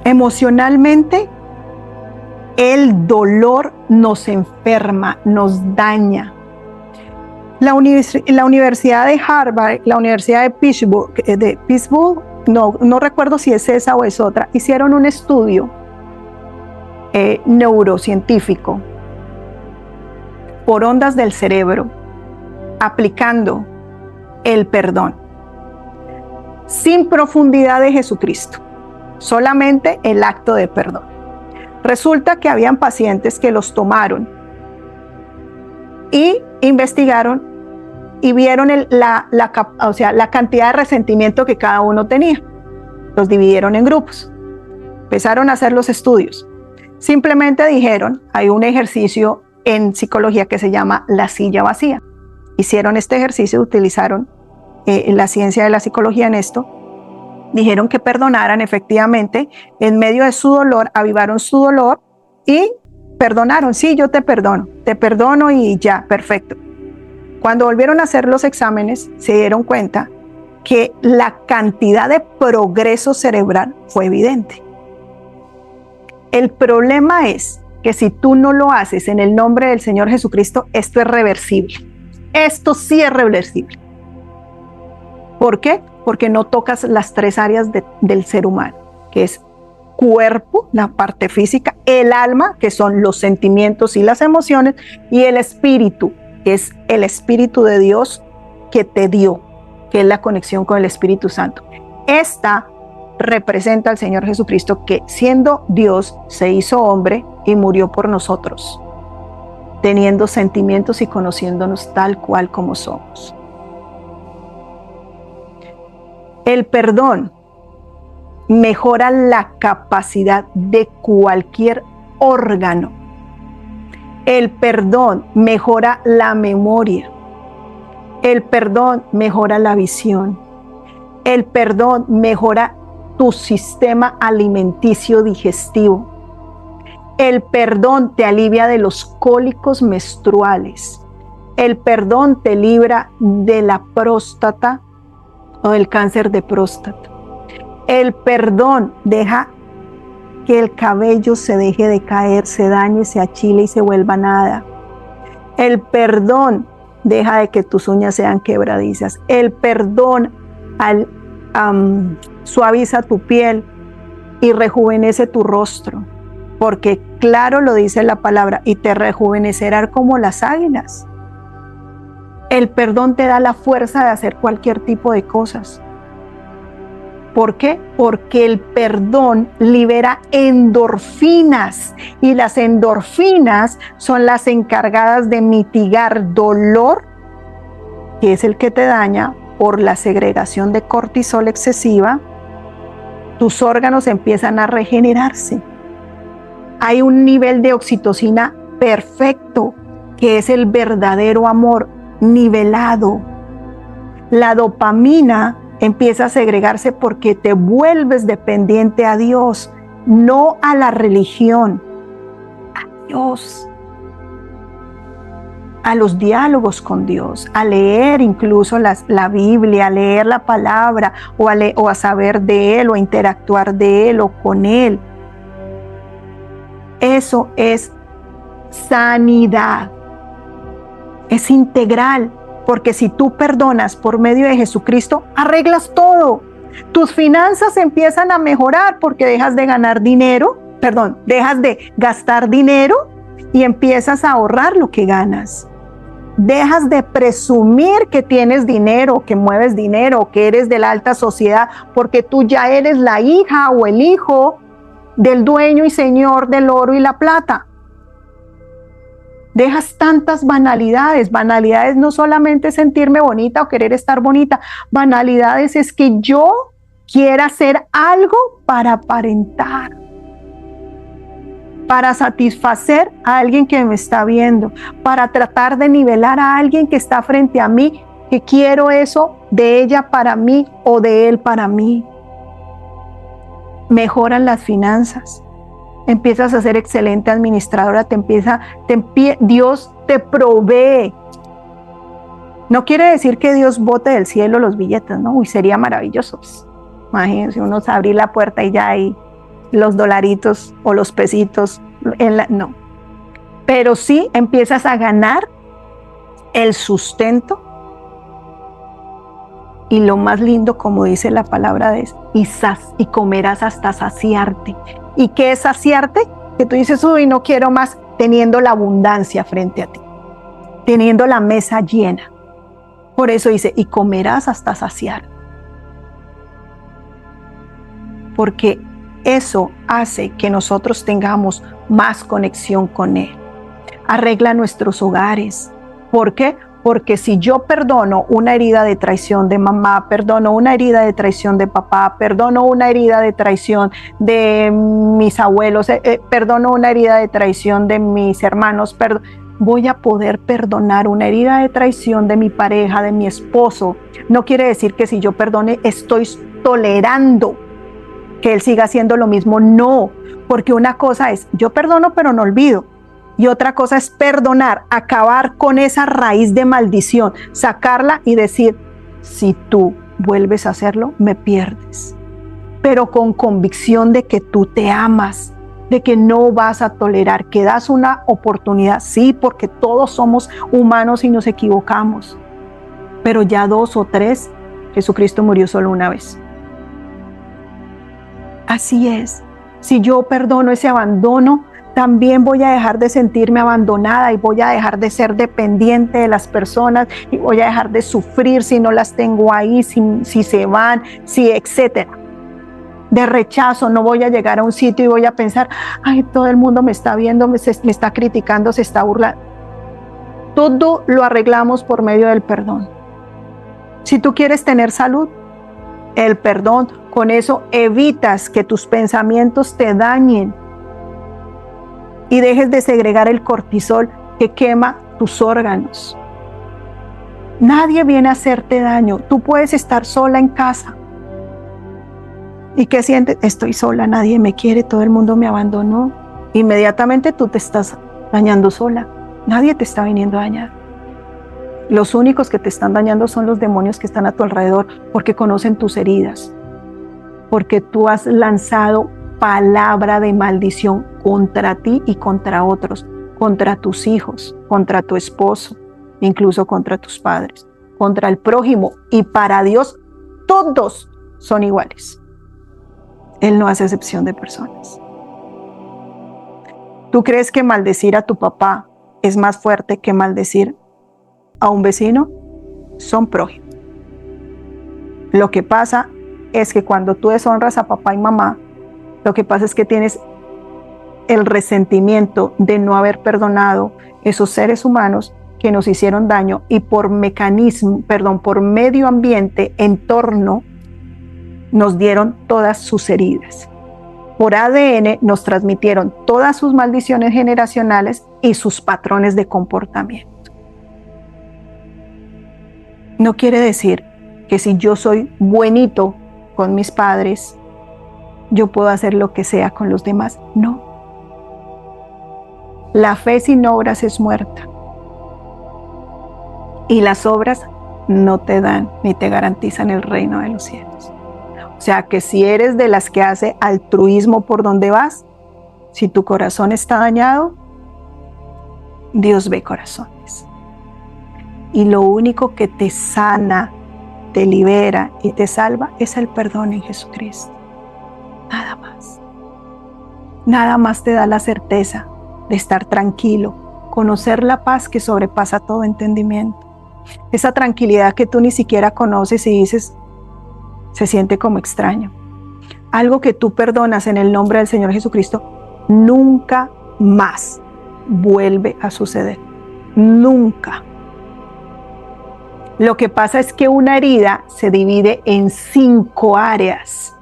Emocionalmente, el dolor nos enferma, nos daña. La Universidad de Harvard, la Universidad de Pittsburgh, no recuerdo si es esa o es otra, hicieron un estudio neurocientífico por ondas del cerebro, aplicando el perdón, sin profundidad de Jesucristo, solamente el acto de perdón. Resulta que habían pacientes que los tomaron y investigaron y vieron la cantidad de resentimiento que cada uno tenía. Los dividieron en grupos. Empezaron a hacer los estudios. Simplemente dijeron, hay un ejercicio en psicología que se llama la silla vacía. Hicieron este ejercicio, utilizaron la ciencia de la psicología en esto. Dijeron que perdonaran efectivamente, en medio de su dolor, avivaron su dolor y perdonaron. Sí, yo te perdono y ya, perfecto. Cuando volvieron a hacer los exámenes, se dieron cuenta que la cantidad de progreso cerebral fue evidente. El problema es que si tú no lo haces en el nombre del Señor Jesucristo, esto es reversible. Esto sí es reversible. ¿Por qué? Porque no tocas las 3 áreas del ser humano, que es cuerpo, la parte física, el alma, que son los sentimientos y las emociones, y el espíritu, que es el Espíritu de Dios que te dio, que es la conexión con el Espíritu Santo. Esta representa al Señor Jesucristo, que siendo Dios se hizo hombre y murió por nosotros, teniendo sentimientos y conociéndonos tal cual como somos. El perdón mejora la capacidad de cualquier órgano. El perdón mejora la memoria. El perdón mejora la visión. El perdón mejora tu sistema alimenticio digestivo. El perdón te alivia de los cólicos menstruales. El perdón te libra de la próstata o del cáncer de próstata. El perdón deja que el cabello se deje de caer, se dañe, se achile y se vuelva nada. El perdón deja de que tus uñas sean quebradizas. El perdón suaviza tu piel y rejuvenece tu rostro, porque claro lo dice la palabra, y te rejuvenecerá como las águilas. El perdón te da la fuerza de hacer cualquier tipo de cosas. ¿Por qué? Porque el perdón libera endorfinas, y las endorfinas son las encargadas de mitigar dolor, que es el que te daña por la segregación de cortisol excesiva, tus órganos empiezan a regenerarse. Hay un nivel de oxitocina perfecto, que es el verdadero amor nivelado. La dopamina empieza a segregarse porque te vuelves dependiente a Dios, no a la religión, a Dios, a los diálogos con Dios, a leer incluso la Biblia, a leer la palabra o a saber de Él o a interactuar de Él o con Él. Eso es sanidad, es integral, porque si tú perdonas por medio de Jesucristo, arreglas todo. Tus finanzas empiezan a mejorar porque dejas de gastar dinero y empiezas a ahorrar lo que ganas. Dejas de presumir que tienes dinero, que mueves dinero, que eres de la alta sociedad, porque tú ya eres la hija o el hijo del dueño y señor del oro y la plata. Dejas tantas banalidades. Banalidades no solamente sentirme bonita o querer estar bonita. Banalidades es que yo quiera hacer algo para aparentar, para satisfacer a alguien que me está viendo, para tratar de nivelar a alguien que está frente a mí, que quiero eso de ella para mí o de él para mí. Mejoran las finanzas. Empiezas a ser excelente administradora, Dios te provee. No quiere decir que Dios bote del cielo los billetes, ¿no? Uy, sería maravilloso. Imagínense uno abrir la puerta y ya hay los dolaritos o los pesitos. No. Pero sí empiezas a ganar el sustento. Y lo más lindo, como dice la palabra, es y comerás hasta saciarte. ¿Y qué es saciarte? Que tú dices, uy, no quiero más, teniendo la abundancia frente a ti, teniendo la mesa llena. Por eso dice, y comerás hasta saciar. Porque eso hace que nosotros tengamos más conexión con Él. Arregla nuestros hogares. ¿Por qué? Porque si yo perdono una herida de traición de mamá, perdono una herida de traición de papá, perdono una herida de traición de mis abuelos, perdono una herida de traición de mis hermanos, voy a poder perdonar una herida de traición de mi pareja, de mi esposo. No quiere decir que si yo perdone estoy tolerando que él siga haciendo lo mismo. No, porque una cosa es, yo perdono pero no olvido. Y otra cosa es perdonar, acabar con esa raíz de maldición, sacarla y decir, si tú vuelves a hacerlo, me pierdes. Pero con convicción de que tú te amas, de que no vas a tolerar, que das una oportunidad, sí, porque todos somos humanos y nos equivocamos. Pero ya 2 o 3, Jesucristo murió solo una vez. Así es. Si yo perdono ese abandono, también voy a dejar de sentirme abandonada y voy a dejar de ser dependiente de las personas y voy a dejar de sufrir si no las tengo ahí, si se van, etcétera. De rechazo, no voy a llegar a un sitio y voy a pensar, ay, todo el mundo me está viendo, me está criticando, se está burlando. Todo lo arreglamos por medio del perdón. Si tú quieres tener salud, el perdón, con eso evitas que tus pensamientos te dañen y dejes de segregar el cortisol que quema tus órganos. Nadie viene a hacerte daño. Tú puedes estar sola en casa. ¿Y qué sientes? Estoy sola, nadie me quiere, todo el mundo me abandonó. Inmediatamente tú te estás dañando sola. Nadie te está viniendo a dañar. Los únicos que te están dañando son los demonios que están a tu alrededor, porque conocen tus heridas, porque tú has lanzado palabra de maldición contra ti y contra otros, contra tus hijos, contra tu esposo, incluso contra tus padres, contra el prójimo. Y para Dios todos son iguales. Él no hace excepción de personas. ¿Tú crees que maldecir a tu papá es más fuerte que maldecir a un vecino? Son prójimos. Lo que pasa es que cuando tú deshonras a papá y mamá, lo que pasa es que tienes el resentimiento de no haber perdonado esos seres humanos que nos hicieron daño y por medio ambiente, entorno, nos dieron todas sus heridas. Por ADN nos transmitieron todas sus maldiciones generacionales y sus patrones de comportamiento. No quiere decir que si yo soy buenito con mis padres, yo puedo hacer lo que sea con los demás. No. La fe sin obras es muerta. Y las obras no te dan ni te garantizan el reino de los cielos. O sea que si eres de las que hace altruismo por donde vas, si tu corazón está dañado, Dios ve corazones. Y lo único que te sana, te libera y te salva es el perdón en Jesucristo. Nada más. Nada más te da la certeza de estar tranquilo, conocer la paz que sobrepasa todo entendimiento. Esa tranquilidad que tú ni siquiera conoces y dices, se siente como extraño. Algo que tú perdonas en el nombre del Señor Jesucristo, nunca más vuelve a suceder. Nunca. Lo que pasa es que una herida se divide en 5 áreas.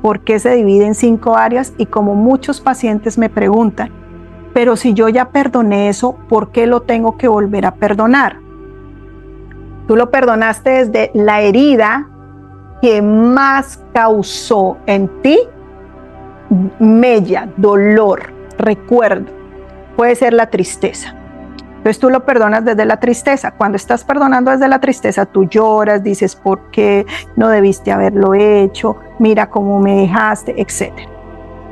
¿Por qué se divide en 5 áreas? Y como muchos pacientes me preguntan, pero si yo ya perdoné eso, ¿por qué lo tengo que volver a perdonar? Tú lo perdonaste desde la herida que más causó en ti mella, dolor, recuerdo. Puede ser la tristeza. Entonces tú lo perdonas desde la tristeza. Cuando estás perdonando desde la tristeza, tú lloras, dices, ¿por qué no debiste haberlo hecho? Mira cómo me dejaste, etc.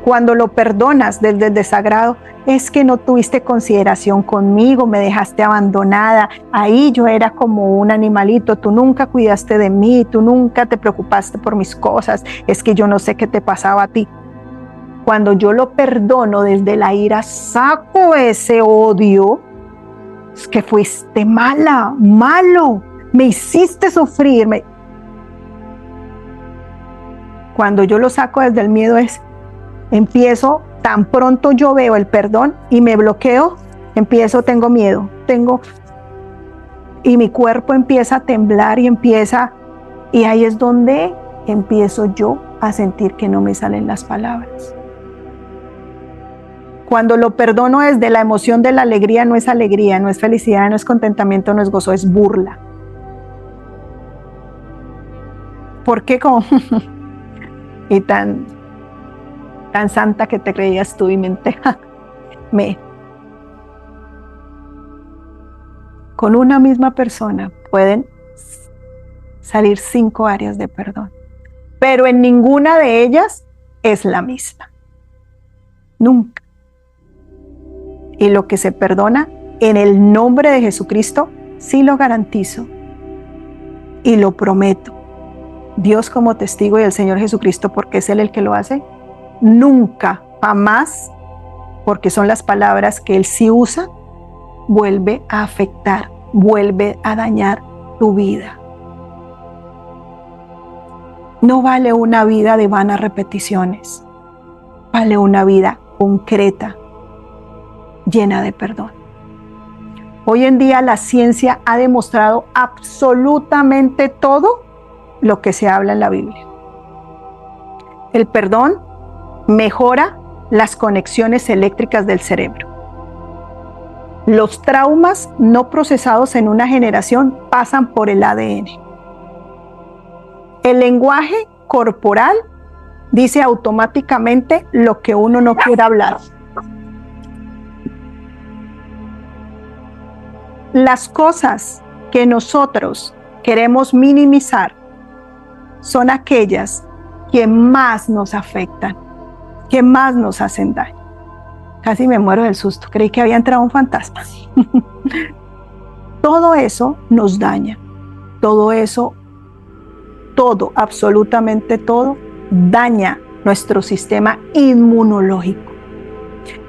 Cuando lo perdonas desde el desagrado, es que no tuviste consideración conmigo, me dejaste abandonada. Ahí yo era como un animalito, tú nunca cuidaste de mí, tú nunca te preocupaste por mis cosas, es que yo no sé qué te pasaba a ti. Cuando yo lo perdono desde la ira, saco ese odio. Es que fuiste mala, malo, me hiciste sufrir. Cuando yo lo saco desde el miedo empiezo, tan pronto yo veo el perdón y me bloqueo, tengo miedo, y mi cuerpo empieza a temblar y ahí es donde empiezo yo a sentir que no me salen las palabras. Cuando lo perdono desde la emoción de la alegría, no es felicidad, no es contentamiento, no es gozo, es burla. ¿Por qué y tan santa que te creías tú y mente? Con una misma persona pueden salir 5 áreas de perdón, pero en ninguna de ellas es la misma. Nunca. Y lo que se perdona en el nombre de Jesucristo, sí lo garantizo y lo prometo. Dios como testigo y el Señor Jesucristo, porque es Él el que lo hace, nunca, jamás, porque son las palabras que Él sí usa, vuelve a afectar, vuelve a dañar tu vida. No vale una vida de vanas repeticiones, vale una vida concreta, llena de perdón. Hoy en día la ciencia ha demostrado absolutamente todo lo que se habla en la Biblia. El perdón mejora las conexiones eléctricas del cerebro. Los traumas no procesados en una generación pasan por el ADN. El lenguaje corporal dice automáticamente lo que uno no quiere hablar. Las cosas que nosotros queremos minimizar son aquellas que más nos afectan, que más nos hacen daño. Casi me muero del susto, creí que había entrado un fantasma. Todo eso nos daña, todo, absolutamente todo, daña nuestro sistema inmunológico.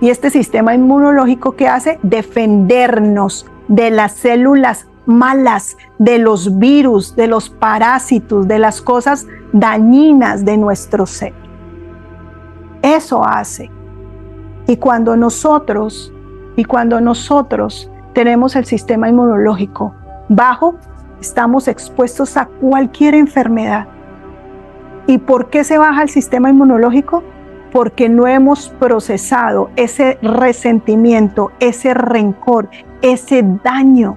Y este sistema inmunológico, ¿qué hace? Defendernos de las células malas, de los virus, de los parásitos, de las cosas dañinas de nuestro ser. Eso hace. Y cuando nosotros tenemos el sistema inmunológico bajo, estamos expuestos a cualquier enfermedad. ¿Y por qué se baja el sistema inmunológico? Porque no hemos procesado ese resentimiento, ese rencor, ese daño.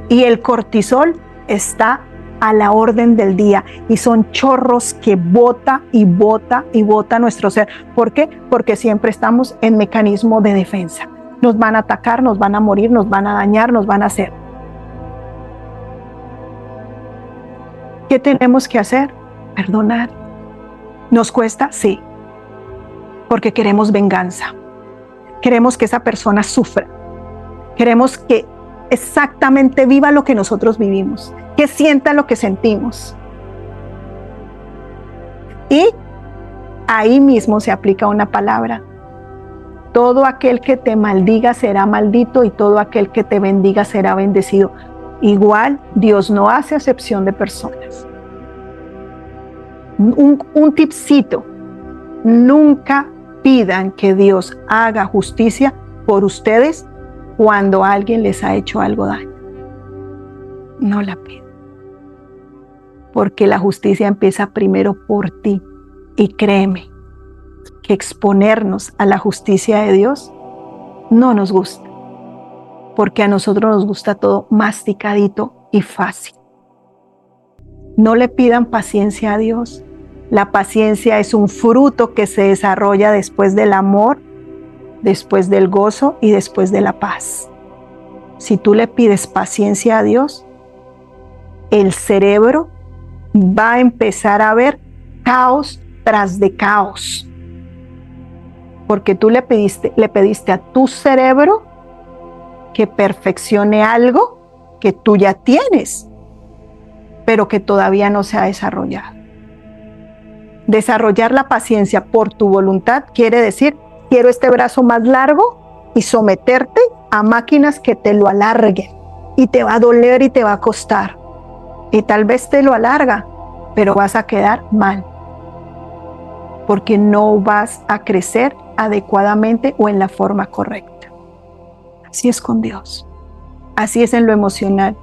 Y el cortisol está a la orden del día y son chorros que bota y bota y bota nuestro ser. ¿Por qué? Porque siempre estamos en mecanismo de defensa. Nos van a atacar, nos van a morir, nos van a dañar, nos van a hacer. ¿Qué tenemos que hacer? Perdonar. ¿Nos cuesta? Sí. Porque queremos venganza. Queremos que esa persona sufra. Queremos que exactamente viva lo que nosotros vivimos, que sienta lo que sentimos. Y ahí mismo se aplica una palabra. Todo aquel que te maldiga será maldito y todo aquel que te bendiga será bendecido. Igual, Dios no hace acepción de personas. Un tipcito: nunca pidan que Dios haga justicia por ustedes cuando alguien les ha hecho algo daño. No la pidan. Porque la justicia empieza primero por ti. Y créeme que exponernos a la justicia de Dios no nos gusta. Porque a nosotros nos gusta todo masticadito y fácil. No le pidan paciencia a Dios. La paciencia es un fruto que se desarrolla después del amor, después del gozo y después de la paz. Si tú le pides paciencia a Dios, el cerebro va a empezar a ver caos tras de caos. Porque tú le pediste a tu cerebro que perfeccione algo que tú ya tienes, pero que todavía no se ha desarrollado. Desarrollar la paciencia por tu voluntad quiere decir: quiero este brazo más largo, y someterte a máquinas que te lo alarguen, y te va a doler y te va a costar, y tal vez te lo alarga, pero vas a quedar mal, porque no vas a crecer adecuadamente o en la forma correcta. Así es con Dios, así es en lo emocional.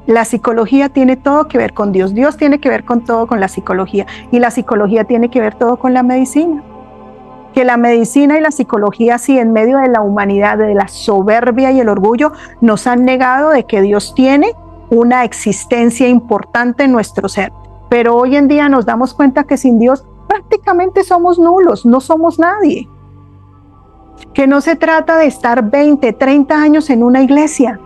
La psicología tiene todo que ver con Dios. Dios tiene que ver con todo con la psicología. Y la psicología tiene que ver todo con la medicina. Que la medicina y la psicología, sí, en medio de la humanidad, de la soberbia y el orgullo, nos han negado de que Dios tiene una existencia importante en nuestro ser. Pero hoy en día nos damos cuenta que sin Dios prácticamente somos nulos, no somos nadie. Que no se trata de estar 20, 30 años en una iglesia.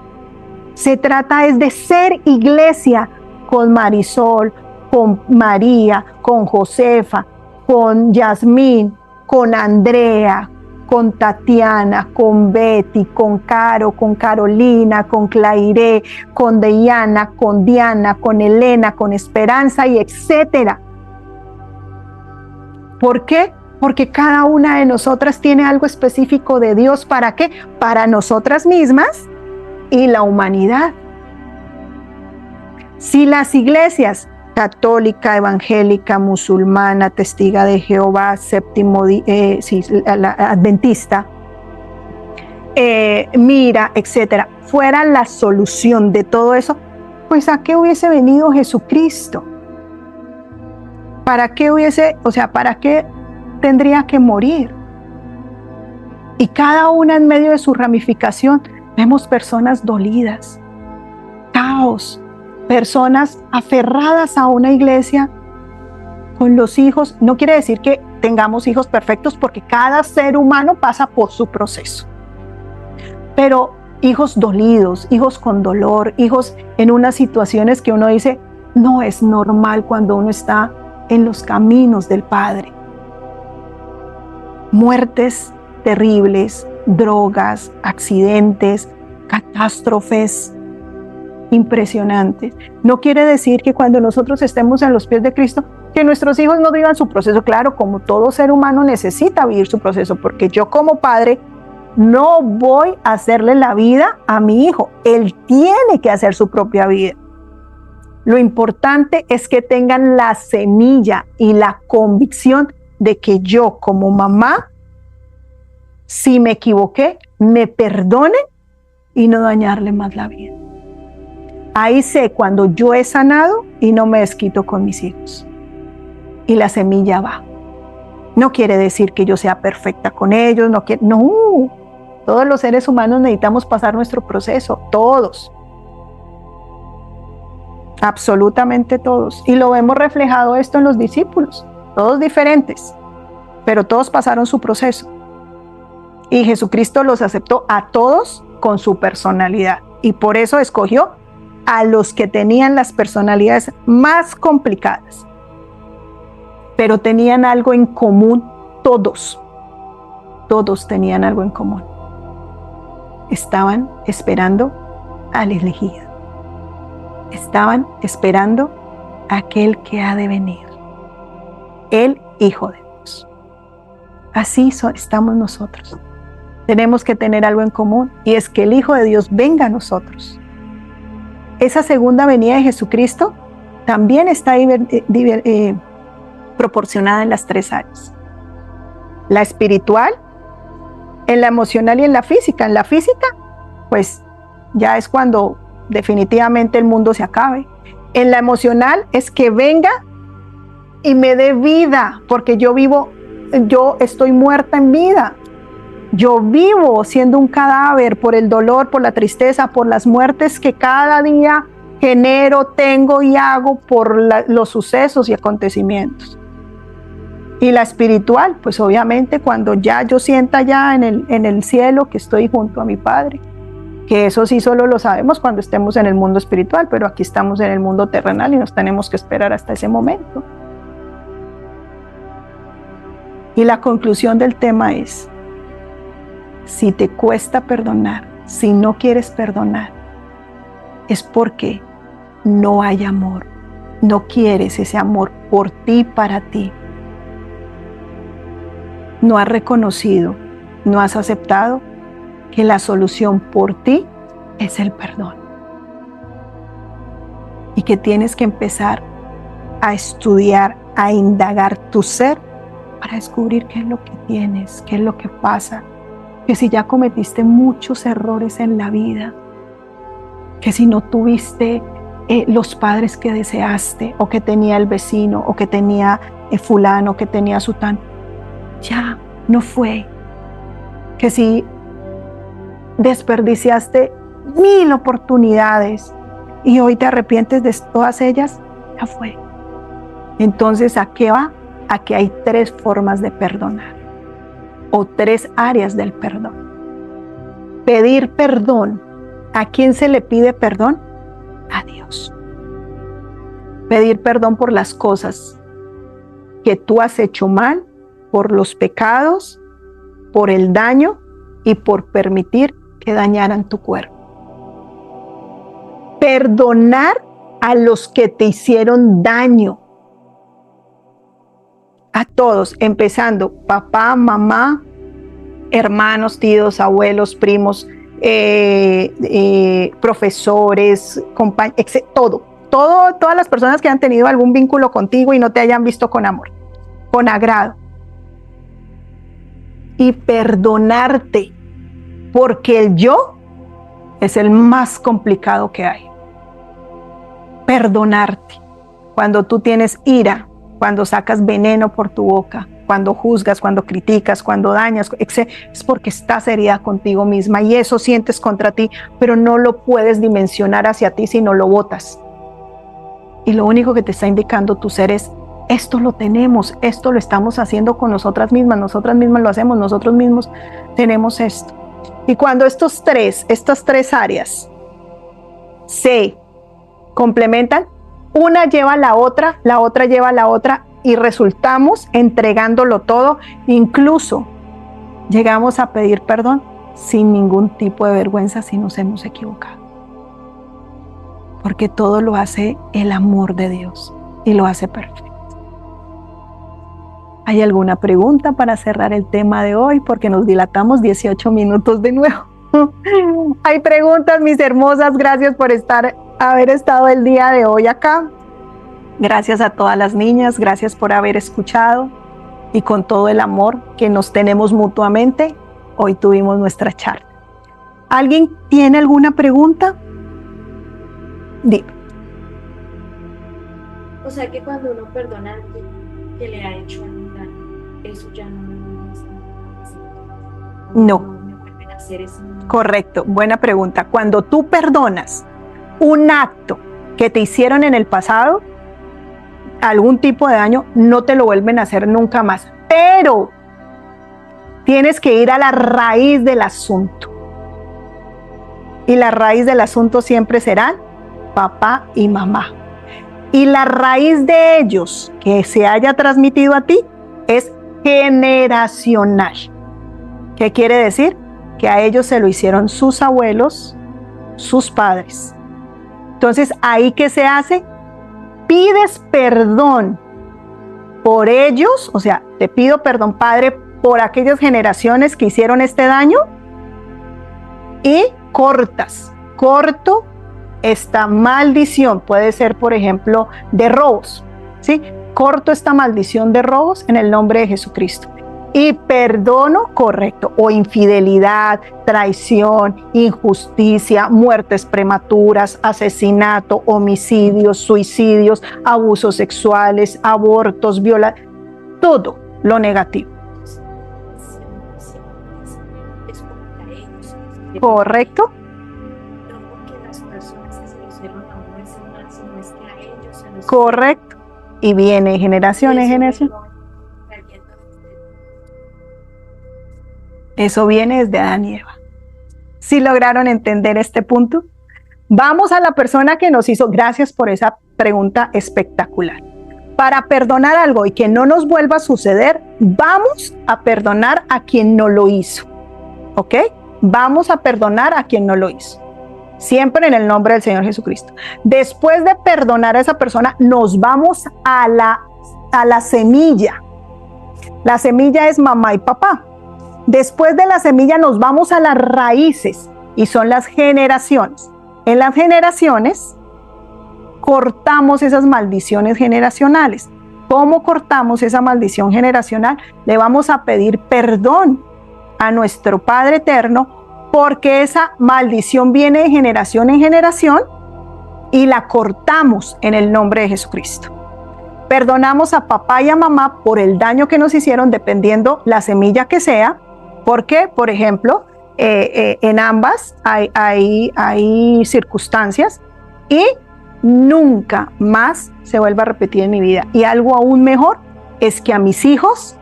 Se trata es de ser iglesia con Marisol, con María, con Josefa, con Yasmín, con Andrea, con Tatiana, con Betty, con Caro, con Carolina, con Clairé, con Diana, con Diana, con Elena, con Esperanza y etcétera. ¿Por qué? Porque cada una de nosotras tiene algo específico de Dios. ¿Para qué? Para nosotras mismas y la humanidad. Si las iglesias católica, evangélica, musulmana, testiga de Jehová, séptimo la adventista, mira, etcétera, fuera la solución de todo eso, pues ¿a qué hubiese venido Jesucristo? ¿Para qué tendría que morir? Y cada una en medio de su ramificación vemos personas dolidas, caos, personas aferradas a una iglesia con los hijos. No quiere decir que tengamos hijos perfectos, porque cada ser humano pasa por su proceso. Pero hijos dolidos, hijos con dolor, hijos en unas situaciones que uno dice, no es normal cuando uno está en los caminos del Padre. Muertes terribles, drogas, accidentes, catástrofes impresionantes. No quiere decir que cuando nosotros estemos en los pies de Cristo, que nuestros hijos no vivan su proceso. Claro, como todo ser humano necesita vivir su proceso, porque yo como padre no voy a hacerle la vida a mi hijo. Él tiene que hacer su propia vida. Lo importante es que tengan la semilla y la convicción de que yo como mamá, si me equivoqué, me perdone y no dañarle más la vida. Ahí sé cuando yo he sanado y no me desquito con mis hijos. Y la semilla va. No quiere decir que yo sea perfecta con ellos, no. Todos los seres humanos necesitamos pasar nuestro proceso, todos. Absolutamente todos. Y lo vemos reflejado esto en los discípulos, todos diferentes, pero todos pasaron su proceso. Y Jesucristo los aceptó a todos con su personalidad. Y por eso escogió a los que tenían las personalidades más complicadas. Pero tenían algo en común todos. Todos tenían algo en común. Estaban esperando al elegido. Estaban esperando a aquel que ha de venir. El Hijo de Dios. Así estamos nosotros. Tenemos que tener algo en común, y es que el Hijo de Dios venga a nosotros. Esa segunda venida de Jesucristo también está proporcionada en las 3 áreas. La espiritual, en la emocional y en la física. En la física, pues ya es cuando definitivamente el mundo se acabe. En la emocional es que venga y me dé vida, porque yo estoy muerta en vida. Yo vivo siendo un cadáver por el dolor, por la tristeza, por las muertes que cada día genero, tengo y hago por los sucesos y acontecimientos. Y la espiritual, pues obviamente cuando ya yo sienta ya en el cielo que estoy junto a mi Padre, que eso sí solo lo sabemos cuando estemos en el mundo espiritual, pero aquí estamos en el mundo terrenal y nos tenemos que esperar hasta ese momento. Y la conclusión del tema es: si te cuesta perdonar, si no quieres perdonar, es porque no hay amor. No quieres ese amor por ti, para ti. No has reconocido, no has aceptado que la solución por ti es el perdón. Y que tienes que empezar a estudiar, a indagar tu ser para descubrir qué es lo que tienes, qué es lo que pasa. Que si ya cometiste muchos errores en la vida, que si no tuviste los padres que deseaste, o que tenía el vecino, o que tenía fulano, que tenía sutano, ya no fue. Que si desperdiciaste 1000 oportunidades y hoy te arrepientes de todas ellas, ya fue. Entonces, ¿a qué va? A que hay 3 formas de perdonar, o 3 áreas del perdón. Pedir perdón. ¿A quién se le pide perdón? A Dios. Pedir perdón por las cosas que tú has hecho mal, por los pecados, por el daño y por permitir que dañaran tu cuerpo. Perdonar a los que te hicieron daño. A todos, empezando papá, mamá, hermanos, tíos, abuelos, primos, profesores, compañeros, todas las personas que han tenido algún vínculo contigo y no te hayan visto con amor, con agrado. Y perdonarte, porque el yo es el más complicado que hay. Perdonarte. Cuando tú tienes ira, cuando sacas veneno por tu boca, cuando juzgas, cuando criticas, cuando dañas, es porque estás herida contigo misma y eso sientes contra ti, pero no lo puedes dimensionar hacia ti si no lo botas. Y lo único que te está indicando tu ser es: esto lo tenemos, esto lo estamos haciendo con nosotras mismas lo hacemos, nosotros mismos tenemos esto. Y cuando estas 3 áreas se complementan, una lleva a la otra lleva a la otra, y resultamos entregándolo todo. Incluso llegamos a pedir perdón sin ningún tipo de vergüenza si nos hemos equivocado. Porque todo lo hace el amor de Dios y lo hace perfecto. ¿Hay alguna pregunta para cerrar el tema de hoy? Porque nos dilatamos 18 minutos de nuevo. ¿Hay preguntas, mis hermosas? Gracias por haber estado el día de hoy acá. Gracias a todas las niñas, gracias por haber escuchado, y con todo el amor que nos tenemos mutuamente, hoy tuvimos nuestra charla. ¿Alguien tiene alguna pregunta? Dime. O sea que cuando uno perdona a alguien que le ha hecho algún daño, eso ya no es No. me vuelven a hacer eso. Correcto, buena pregunta. Cuando tú perdonas un acto que te hicieron en el pasado, algún tipo de daño, no te lo vuelven a hacer nunca más. Pero tienes que ir a la raíz del asunto. Y la raíz del asunto siempre serán papá y mamá. Y la raíz de ellos que se haya transmitido a ti es generacional. ¿Qué quiere decir? Que a ellos se lo hicieron sus abuelos, sus padres. Entonces, ¿ahí qué se hace? Pides perdón por ellos, o sea, te pido perdón, Padre, por aquellas generaciones que hicieron este daño, y corto esta maldición. Puede ser, por ejemplo, de robos, ¿sí? Corto esta maldición de robos en el nombre de Jesucristo. Y perdono, correcto, o infidelidad, traición, injusticia, muertes prematuras, asesinato, homicidios, suicidios, abusos sexuales, abortos, todo lo negativo. Correcto. Correcto. Y viene generación en generación. Eso viene desde Adán y Eva. ¿Sí lograron entender este punto? Vamos a la persona que nos hizo. Gracias por esa pregunta espectacular. Para perdonar algo y que no nos vuelva a suceder, vamos a perdonar a quien no lo hizo. ¿Ok? Vamos a perdonar a quien no lo hizo. Siempre en el nombre del Señor Jesucristo. Después de perdonar a esa persona, nos vamos a la semilla. La semilla es mamá y papá. Después de la semilla nos vamos a las raíces y son las generaciones. En las generaciones cortamos esas maldiciones generacionales. ¿Cómo cortamos esa maldición generacional? Le vamos a pedir perdón a nuestro Padre Eterno, porque esa maldición viene de generación en generación y la cortamos en el nombre de Jesucristo. Perdonamos a papá y a mamá por el daño que nos hicieron, dependiendo la semilla que sea, porque, por ejemplo, en ambas hay circunstancias, y nunca más se vuelva a repetir en mi vida. Y algo aún mejor es que a mis hijos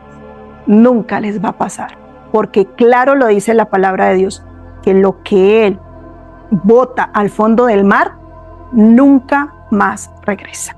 nunca les va a pasar, porque claro lo dice la palabra de Dios, que lo que Él bota al fondo del mar nunca más regresa.